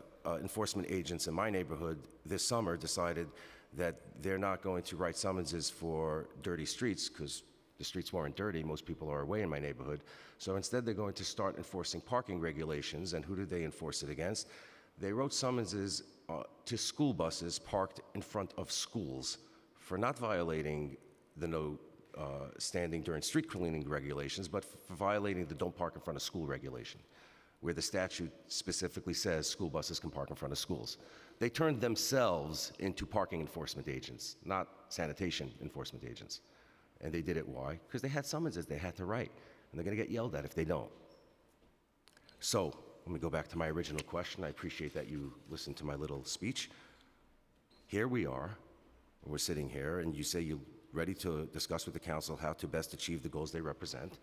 enforcement agents in my neighborhood this summer decided that they're not going to write summonses for dirty streets, because the streets weren't dirty, most people are away in my neighborhood. So instead they're going to start enforcing parking regulations, and who did they enforce it against? They wrote summonses to school buses parked in front of schools for not violating the no standing during street cleaning regulations, but for violating the don't park in front of school regulation, where the statute specifically says school buses can park in front of schools. They turned themselves into parking enforcement agents, not sanitation enforcement agents. And they did it, why? Because they had summonses they had to write, and they're gonna get yelled at if they don't. So, let me go back to my original question. I appreciate that you listened to my little speech. Here we are, we're sitting here, and you say you're ready to discuss with the council how to best achieve the goals they represent.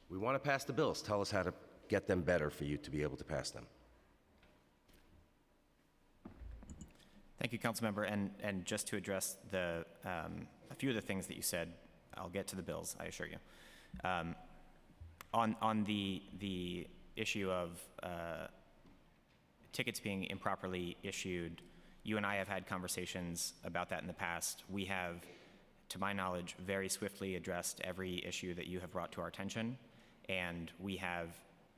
We wanna pass the bills. Tell us how to get them better for you to be able to pass them. Thank you, Councilmember. And just to address a few of the things that you said, I'll get to the bills, I assure you. On the issue of tickets being improperly issued, you and I have had conversations about that in the past. We have, to my knowledge, very swiftly addressed every issue that you have brought to our attention, and we have,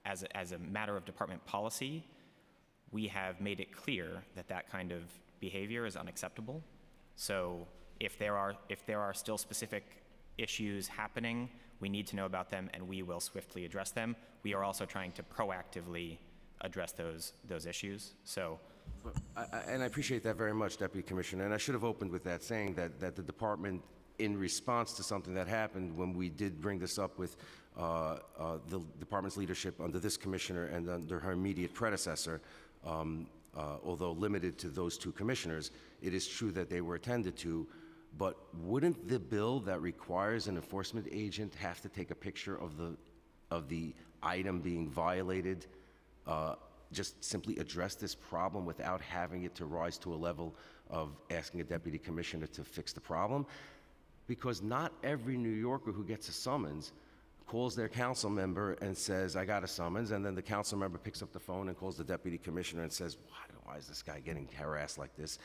as a matter of department policy, we have made it clear that that kind of behavior is unacceptable. So if there are still specific issues happening, we need to know about them, and we will swiftly address them. We are also trying to proactively address those issues. So, and I appreciate that very much, Deputy Commissioner. And I should have opened with that, saying that the department, in response to something that happened when we did bring this up with the department's leadership under this commissioner and under her immediate predecessor, although limited to those two commissioners, it is true that they were attended to. But wouldn't the bill that requires an enforcement agent have to take a picture of the item being violated, just simply address this problem without having it to rise to a level of asking a deputy commissioner to fix the problem? Because not every New Yorker who gets a summons calls their council member and says, I got a summons, and then the council member picks up the phone and calls the deputy commissioner and says, why is this guy getting harassed like this?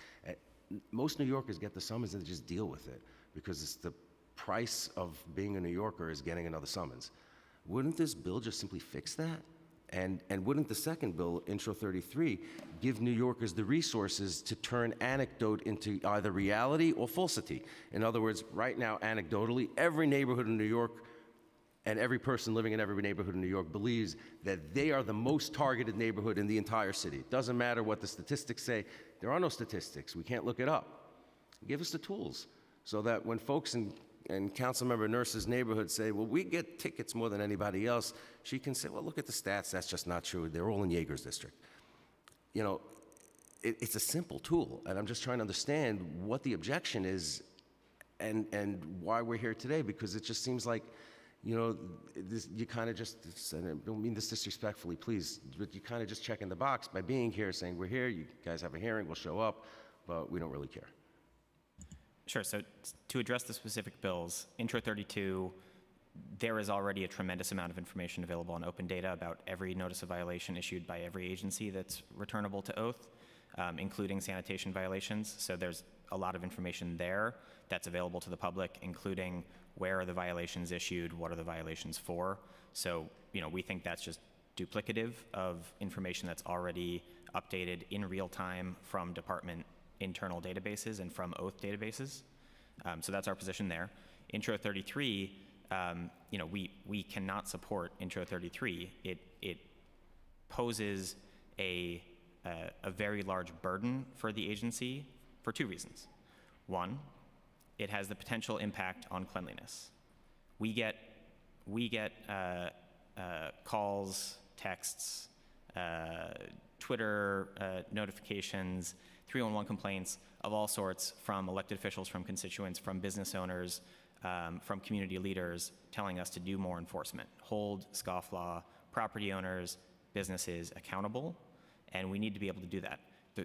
Most New Yorkers get the summons and they just deal with it because it's the price of being a New Yorker is getting another summons. Wouldn't this bill just simply fix that? And wouldn't the second bill, Intro 33, give New Yorkers the resources to turn anecdote into either reality or falsity? In other words, right now, anecdotally, every neighborhood in New York and every person living in every neighborhood in New York believes that they are the most targeted neighborhood in the entire city. It doesn't matter what the statistics say. There are no statistics. We can't look it up. Give us the tools so that when folks in Councilmember Nurse's neighborhood say, well, we get tickets more than anybody else, she can say, well, look at the stats. That's just not true. They're all in Yeager's district. You know, it's a simple tool, and I'm just trying to understand what the objection is and why we're here today, because it just seems like, you know, you kind of just, and I don't mean this disrespectfully, please, but you kind of just check in the box by being here, saying, we're here, you guys have a hearing, we'll show up, but we don't really care. Sure, so to address the specific bills, Intro 32, there is already a tremendous amount of information available on open data about every notice of violation issued by every agency that's returnable to oath, including sanitation violations. So there's a lot of information there that's available to the public, including where are the violations issued, what are the violations for. So, you know, we think that's just duplicative of information that's already updated in real time from department internal databases and from oath databases. So that's our position there. Intro 33, you know, we cannot support Intro 33. It poses a very large burden for the agency for two reasons. One, it has the potential impact on cleanliness. We get calls, texts, Twitter notifications, 311 complaints of all sorts from elected officials, from constituents, from business owners, from community leaders telling us to do more enforcement, hold scofflaw property owners, businesses accountable, and we need to be able to do that.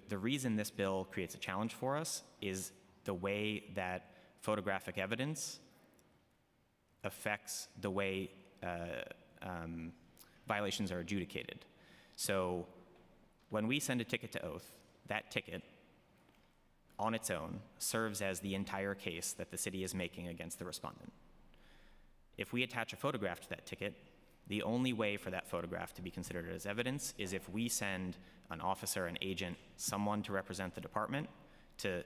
The reason this bill creates a challenge for us is the way that photographic evidence affects the way violations are adjudicated. So when we send a ticket to oath, that ticket on its own serves as the entire case that the city is making against the respondent. If we attach a photograph to that ticket, the only way for that photograph to be considered as evidence is if we send an officer, an agent, someone to represent the department to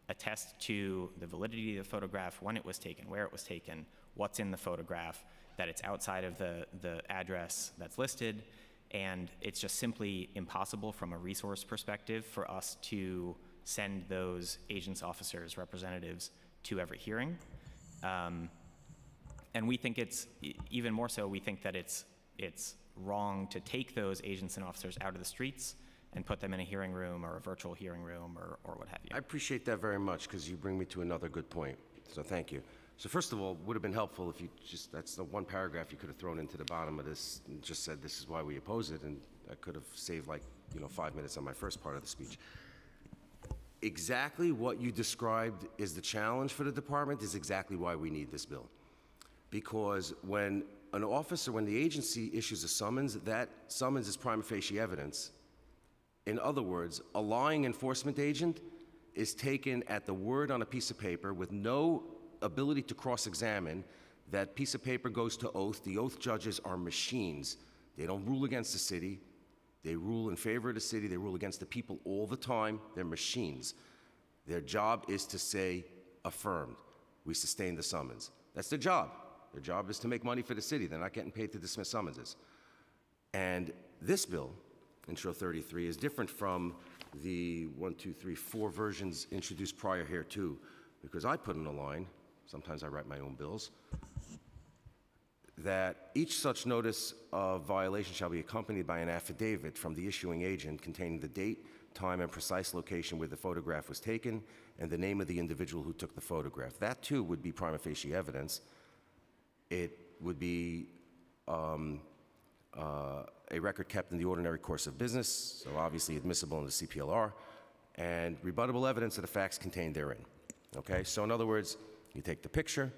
attest to the validity of the photograph, when it was taken, where it was taken, what's in the photograph, that it's outside of the address that's listed, and it's just simply impossible from a resource perspective for us to send those agents, officers, representatives to every hearing. And we think it's, even more so, we think that it's wrong to take those agents and officers out of the streets and put them in a hearing room or a virtual hearing room or what have you. I appreciate that very much because you bring me to another good point. So thank you. So first of all, would have been helpful if you just, that's the one paragraph you could have thrown into the bottom of this and just said this is why we oppose it, and I could have saved 5 minutes on my first part of the speech. Exactly what you described is the challenge for the department is exactly why we need this bill. Because when an officer, when the agency issues a summons, that summons is prima facie evidence. In other words, a lying enforcement agent is taken at the word on a piece of paper with no ability to cross-examine. That piece of paper goes to oath. The oath judges are machines. They don't rule against the city. They rule in favor of the city. They rule against the people all the time. They're machines. Their job is to say, affirmed. We sustain the summons. That's their job. Their job is to make money for the city. They're not getting paid to dismiss summonses. And this bill, Intro 33, is different from the 4 versions introduced prior here too, because I put in a line, sometimes I write my own bills, that each such notice of violation shall be accompanied by an affidavit from the issuing agent containing the date, time, and precise location where the photograph was taken and the name of the individual who took the photograph. That too would be prima facie evidence. It would be a record kept in the ordinary course of business, so obviously admissible in the CPLR, and rebuttable evidence of the facts contained therein. Okay, so in other words, you take the picture,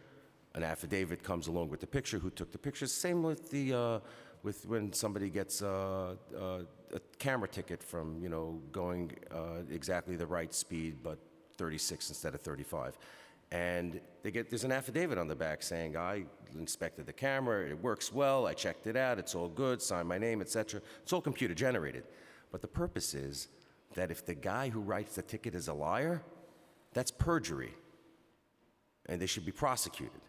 An affidavit comes along with the picture, who took the pictures. Same with the, with when somebody gets a camera ticket from, you know, going exactly the right speed, but 36 instead of 35. And there's an affidavit on the back saying, I inspected the camera, it works well, I checked it out, it's all good, sign my name, etc. It's all computer generated. But the purpose is that if the guy who writes the ticket is a liar, that's perjury, and they should be prosecuted.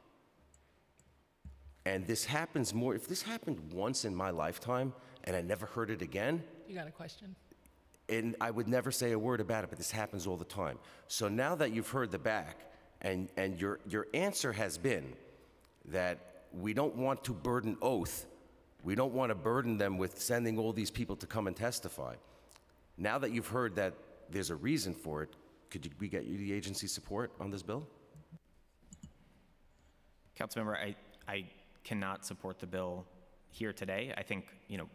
And this happens more, if this happened once in my lifetime and I never heard it again, You got a question? and I would never say a word about it, but this happens all the time. So now that you've heard the back, and your answer has been that we don't want to burden oath, we don't want to burden them with sending all these people to come and testify. Now that you've heard that there's a reason for it, could we get you the agency support on this bill? Councilmember, I cannot support the bill here today. I think, you know,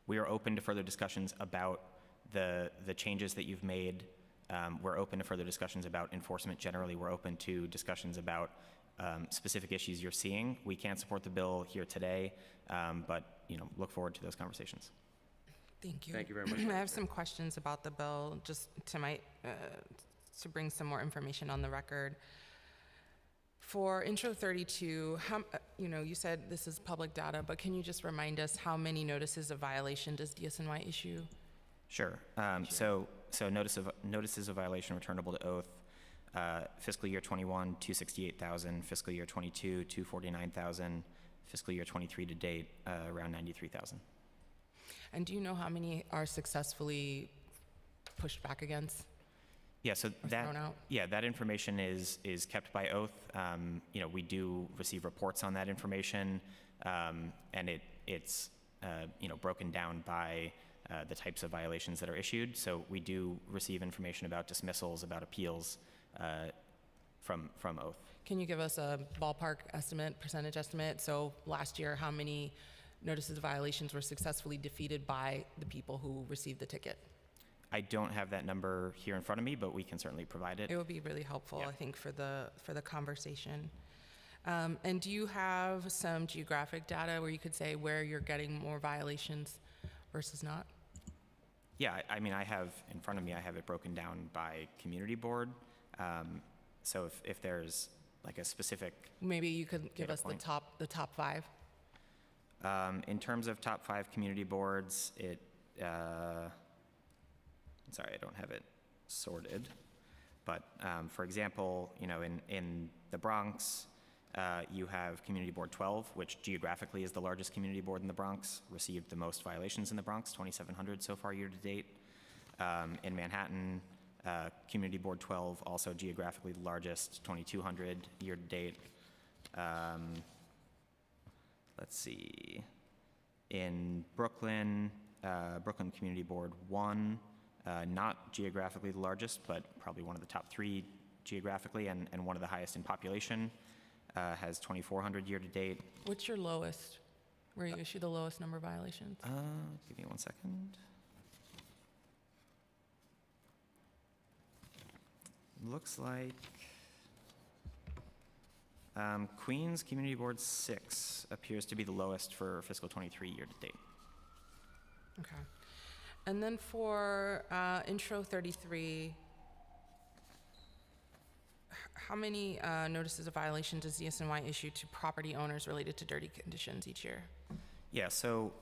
we are open to further discussions about the changes that you've made. We're open to further discussions about enforcement generally. We're open to discussions about specific issues you're seeing. We can't support the bill here today, but, you know, look forward to those conversations. Thank you. Thank you very much. I have some questions about the bill, just to bring some more information on the record. For Intro 32, you know, you said this is public data, but can you just remind us how many notices of violation does DSNY issue? Sure. So notices of violation returnable to oath, fiscal year 21, 268,000, fiscal year 22, 249,000, fiscal year 23 to date, around 93,000. And do you know how many are successfully pushed back against? Yeah, so thrown out? that information is kept by oath. You know, we do receive reports on that information, and it's you know, broken down by the types of violations that are issued. So we do receive information about dismissals, about appeals from oath. Can you give us a ballpark estimate, percentage estimate? So last year, how many notices of violations were successfully defeated by the people who received the ticket? I don't have that number here in front of me, but we can certainly provide it. It would be really helpful, Yeah. I think, for the conversation. And do you have some geographic data where you could say where you're getting more violations versus not? Yeah, I mean, I have in front of me, I have it broken down by community board. So if there's like a specific, Maybe you could give Data us point. the top 5. in terms of top 5 community boards, sorry, I don't have it sorted, but for example, you know, in the Bronx, you have Community Board 12, which geographically is the largest community board in the Bronx, received the most violations in the Bronx, 2,700 so far year to date. In Manhattan, Community Board 12, also geographically the largest, 2,200 year to date. Let's see, in Brooklyn, Brooklyn Community Board 1, not geographically the largest, but probably one of the top 3 geographically and one of the highest in population, has 2,400 year to date. What's your lowest, where you issue the lowest number of violations? Give me 1 second. Looks like Queens Community Board 6 appears to be the lowest for fiscal 23 year to date. Okay. And then for Intro 33, how many notices of violation does DSNY issue to property owners related to dirty conditions each year? Yeah, so,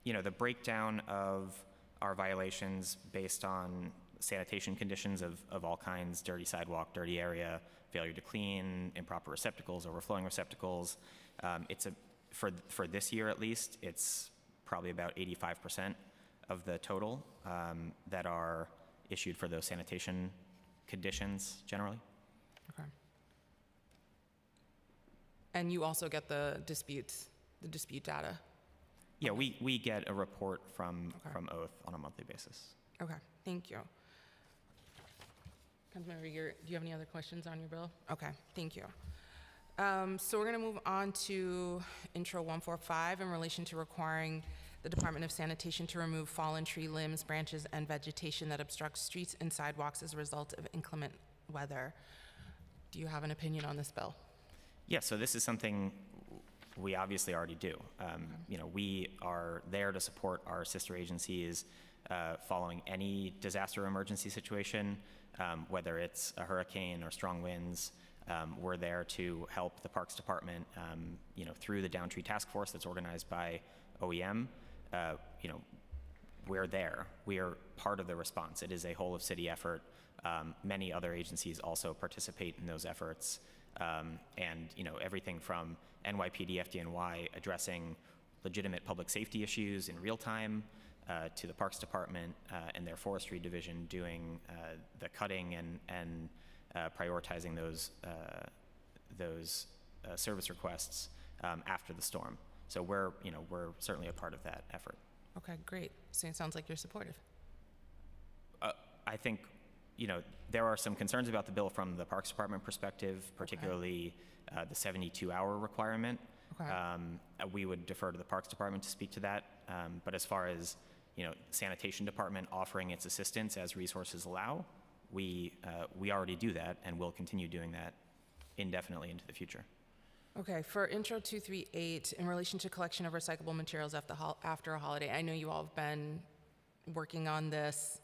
you know, the breakdown of our violations based on sanitation conditions of all kinds, dirty sidewalk, dirty area, failure to clean, improper receptacles, overflowing receptacles. For this year at least, it's probably about 85% of the total that are issued for those sanitation conditions generally. Okay. And you also get the dispute data? Yeah, we get a report from Oath on a monthly basis. Okay, thank you. Councilmember, do you have any other questions on your bill? Okay, thank you. So we're going to move on to Intro 145 in relation to requiring the Department of Sanitation to remove fallen tree limbs, branches, and vegetation that obstructs streets and sidewalks as a result of inclement weather. Do you have an opinion on this bill? Yeah, so this is something we obviously already do. You know, we are there to support our sister agencies following any disaster or emergency situation, whether it's a hurricane or strong winds. We're there to help the Parks Department, you know, through the Downtree Task Force that's organized by OEM. You know, we're there. We are part of the response. It is a whole of city effort. Many other agencies also participate in those efforts. And, you know, everything from NYPD, FDNY addressing legitimate public safety issues in real time, to the Parks Department and their forestry division doing the cutting and prioritizing those service requests after the storm. So we're certainly a part of that effort. Okay, great. So it sounds like you're supportive. I think, you know, there are some concerns about the bill from the Parks Department perspective, particularly the 72-hour requirement. Okay. We would defer to the Parks Department to speak to that. But as far as, you know, Sanitation Department offering its assistance as resources allow, we already do that and will continue doing that indefinitely into the future. Okay, for Intro 238, in relation to collection of recyclable materials after a holiday, I know you all have been working on this.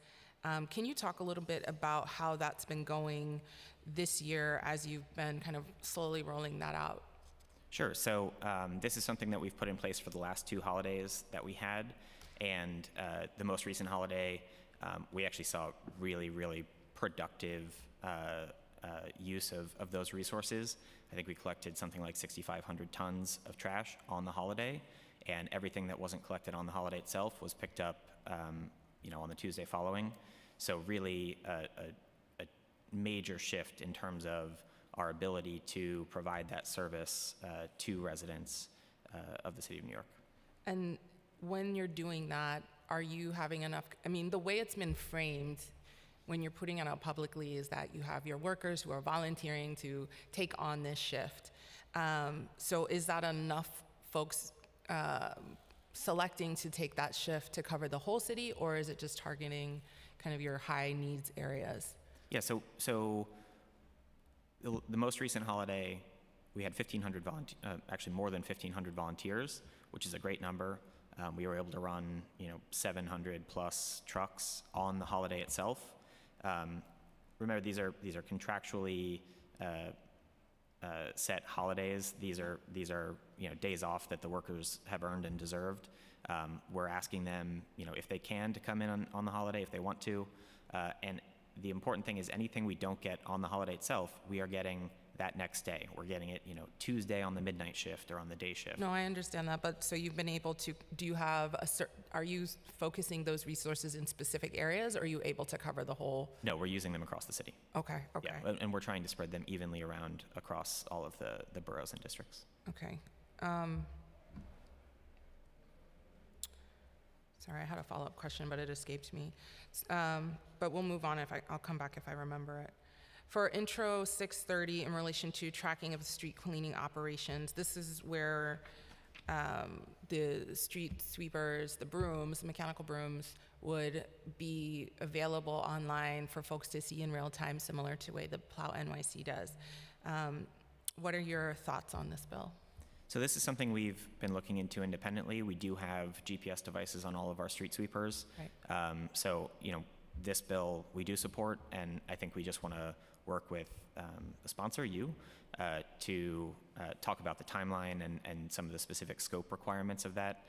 Can you talk a little bit about how that's been going this year as you've been kind of slowly rolling that out? Sure. So this is something that we've put in place for the last 2 holidays that we had. And the most recent holiday, we actually saw really, really productive use of those resources. I think we collected something like 6,500 tons of trash on the holiday, and everything that wasn't collected on the holiday itself was picked up, you know, on the Tuesday following. So really a major shift in terms of our ability to provide that service to residents of the city of New York. And when you're doing that, are you having enough, I mean, the way it's been framed when you're putting it out publicly is that you have your workers who are volunteering to take on this shift. So is that enough folks selecting to take that shift to cover the whole city, or is it just targeting kind of your high needs areas? Yeah, so the most recent holiday, we had 1,500 actually more than 1,500 volunteers, which is a great number. We were able to run, you know, 700 plus trucks on the holiday itself. Remember, these are contractually set holidays. These are you know, days off that the workers have earned and deserved. We're asking them, you know, if they can, to come in on the holiday if they want to. And the important thing is anything we don't get on the holiday itself, we are getting that next day. We're getting it, you know, Tuesday on the midnight shift or on the day shift. No, I understand that, but so you've been able to, do you have are you focusing those resources in specific areas, or are you able to cover the whole? No, we're using them across the city. Okay, okay. Yeah, and we're trying to spread them evenly around across all of the boroughs and districts. Okay. Sorry, I had a follow-up question, but it escaped me. But we'll move on I'll come back if I remember it. For Intro 630, in relation to tracking of street cleaning operations, this is where the street sweepers, the brooms, mechanical brooms, would be available online for folks to see in real time, similar to the way the Plow NYC does. What are your thoughts on this bill? So this is something we've been looking into independently. We do have GPS devices on all of our street sweepers. Right. So, you know, this bill we do support, and I think we just want to work with the sponsor, you, to talk about the timeline and some of the specific scope requirements of that.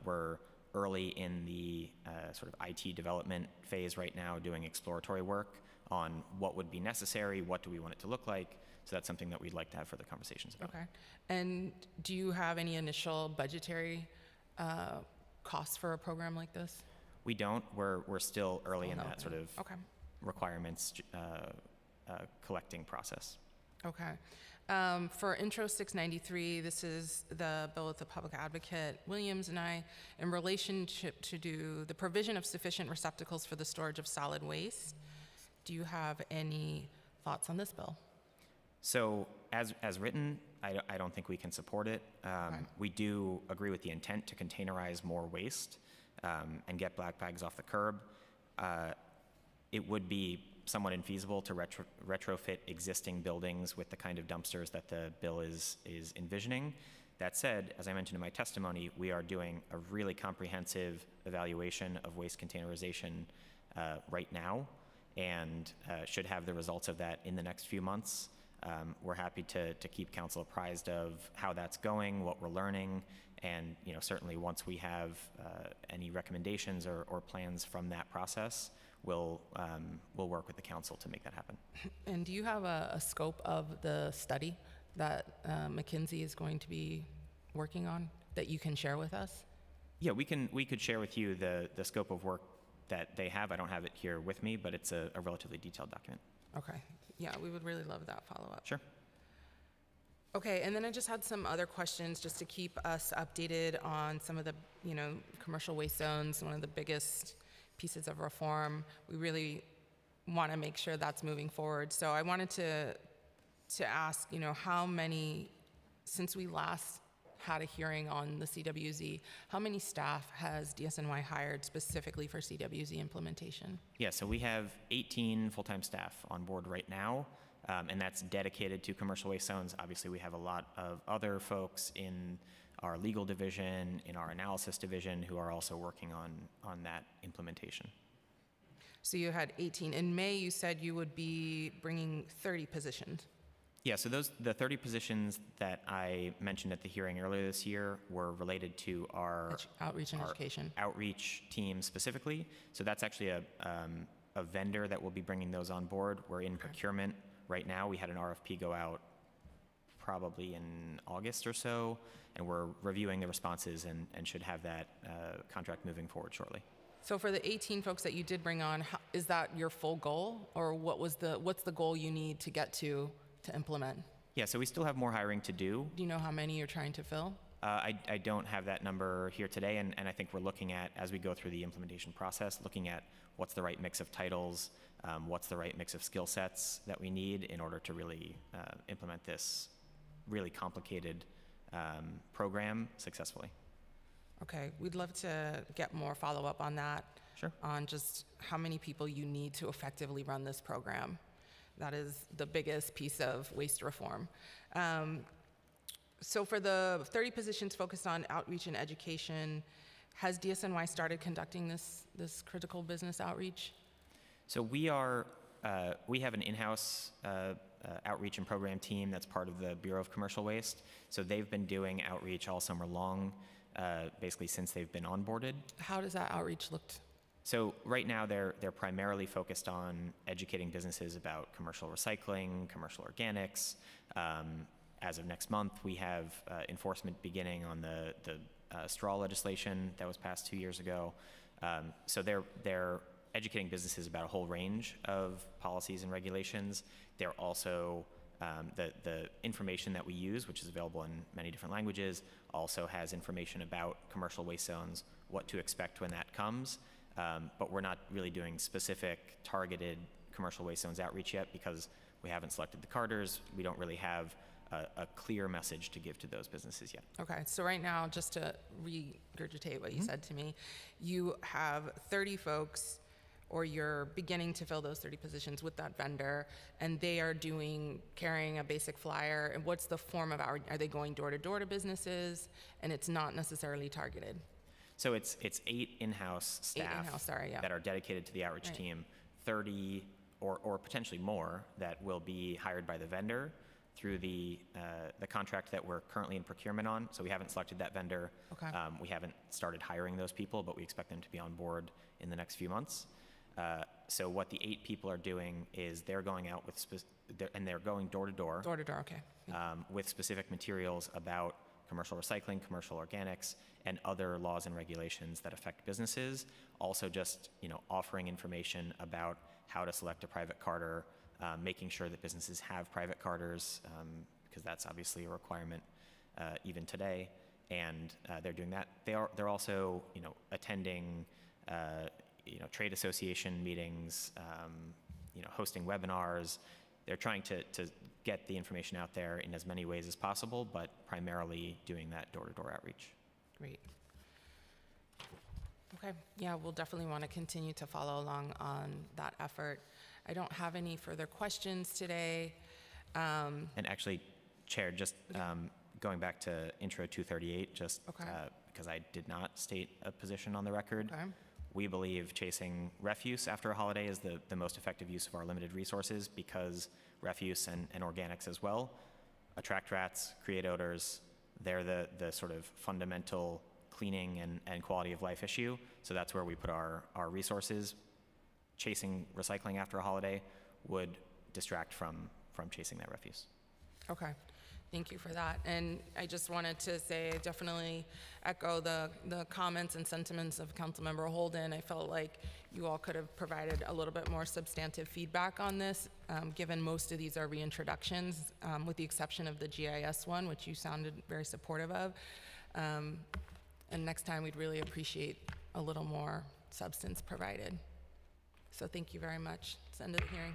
We're early in the sort of IT development phase right now, doing exploratory work on what would be necessary, what do we want it to look like. So that's something that we'd like to have further conversations about. Okay. And do you have any initial budgetary costs for a program like this? We don't. We're still early in that sort of requirements collecting process. Okay. For Intro 693, this is the bill with the public advocate Williams and I, in relationship to do the provision of sufficient receptacles for the storage of solid waste. Do you have any thoughts on this bill? So as written, I don't think we can support it. We do agree with the intent to containerize more waste and get black bags off the curb. It would be somewhat infeasible to retrofit existing buildings with the kind of dumpsters that the bill is envisioning. That said, as I mentioned in my testimony, we are doing a really comprehensive evaluation of waste containerization right now, and should have the results of that in the next few months. We're happy to keep council apprised of how that's going, what we're learning, and certainly once we have any recommendations or plans from that process, we'll work with the council to make that happen. And do you have a scope of the study that McKinsey is going to be working on that you can share with us? Yeah, we could share with you the scope of work that they have. I don't have it here with me, but it's a relatively detailed document. Okay. Yeah, we would really love that follow-up. Sure. Okay, and then I just had some other questions just to keep us updated on some of the, commercial waste zones, one of the biggest pieces of reform. We really want to make sure that's moving forward. So I wanted to ask, how many, since we last had a hearing on the CWZ, how many staff has DSNY hired specifically for CWZ implementation? Yeah, so we have 18 full-time staff on board right now, and that's dedicated to commercial waste zones. Obviously, we have a lot of other folks in our legal division, in our analysis division, who are also working on that implementation. So you had 18. In May, you said you would be bringing 30 positions. Yeah, so the 30 positions that I mentioned at the hearing earlier this year were related to our outreach and education. Outreach team specifically. So that's actually a vendor that will be bringing those on board. We're in procurement right now. We had an RFP go out probably in August or so, and we're reviewing the responses and should have that contract moving forward shortly. So for the 18 folks that you did bring on, is that your full goal, or what's the goal you need to get to implement? Yeah, so we still have more hiring to do. Do you know how many you're trying to fill? I don't have that number here today, and I think we're looking at, as we go through the implementation process, looking at what's the right mix of titles, what's the right mix of skill sets that we need in order to really implement this really complicated program successfully. Okay, we'd love to get more follow-up on that. Sure. On just how many people you need to effectively run this program. That is the biggest piece of waste reform. So for the 30 positions focused on outreach and education, has DSNY started conducting this critical business outreach? So we have an in-house outreach and program team that's part of the Bureau of Commercial Waste. So they've been doing outreach all summer long, basically since they've been onboarded. How does that outreach look? So right now they're primarily focused on educating businesses about commercial recycling, commercial organics. As of next month, we have enforcement beginning on the straw legislation that was passed 2 years ago. So they're educating businesses about a whole range of policies and regulations. They're also the information that we use, which is available in many different languages, also has information about commercial waste zones, what to expect when that comes. But we're not really doing specific targeted commercial waste zones outreach yet because we haven't selected the carters. We don't really have a clear message to give to those businesses yet. Okay, so right now, just to regurgitate what you said to me, you have 30 folks, or you're beginning to fill those 30 positions with that vendor, and they are carrying a basic flyer. And what's the form of are they going door to door to businesses, and it's not necessarily targeted? So it's 8 in-house staff that are dedicated to the outreach team, 30 or potentially more that will be hired by the vendor through the contract that we're currently in procurement on. So we haven't selected that vendor. Okay. We haven't started hiring those people, but we expect them to be on board in the next few months. So what the 8 people are doing is they're going out and they're going door to door. Door to door, okay. With specific materials about commercial recycling, commercial organics, and other laws and regulations that affect businesses. Also just, offering information about how to select a private carter, making sure that businesses have private carters, because that's obviously a requirement even today. And they're doing that. They're also, attending, trade association meetings, hosting webinars. They're trying to get the information out there in as many ways as possible, but primarily doing that door-to-door outreach. Great. Okay, yeah, we'll definitely want to continue to follow along on that effort. I don't have any further questions today. And actually, Chair, just going back to Intro 238, just Okay. Because I did not state a position on the record, Okay. we believe chasing refuse after a holiday is the most effective use of our limited resources, because refuse and organics as well attract rats, create odors. They're the sort of fundamental cleaning and quality of life issue. So that's where we put our resources. Chasing recycling after a holiday would distract from chasing that refuse. Okay, thank you for that. And I just wanted to say, I definitely echo the comments and sentiments of Councilmember Holden. I felt like you all could have provided a little bit more substantive feedback on this, given most of these are reintroductions, with the exception of the GIS one, which you sounded very supportive of. And next time, we'd really appreciate a little more substance provided. So thank you very much. It's the end of the hearing.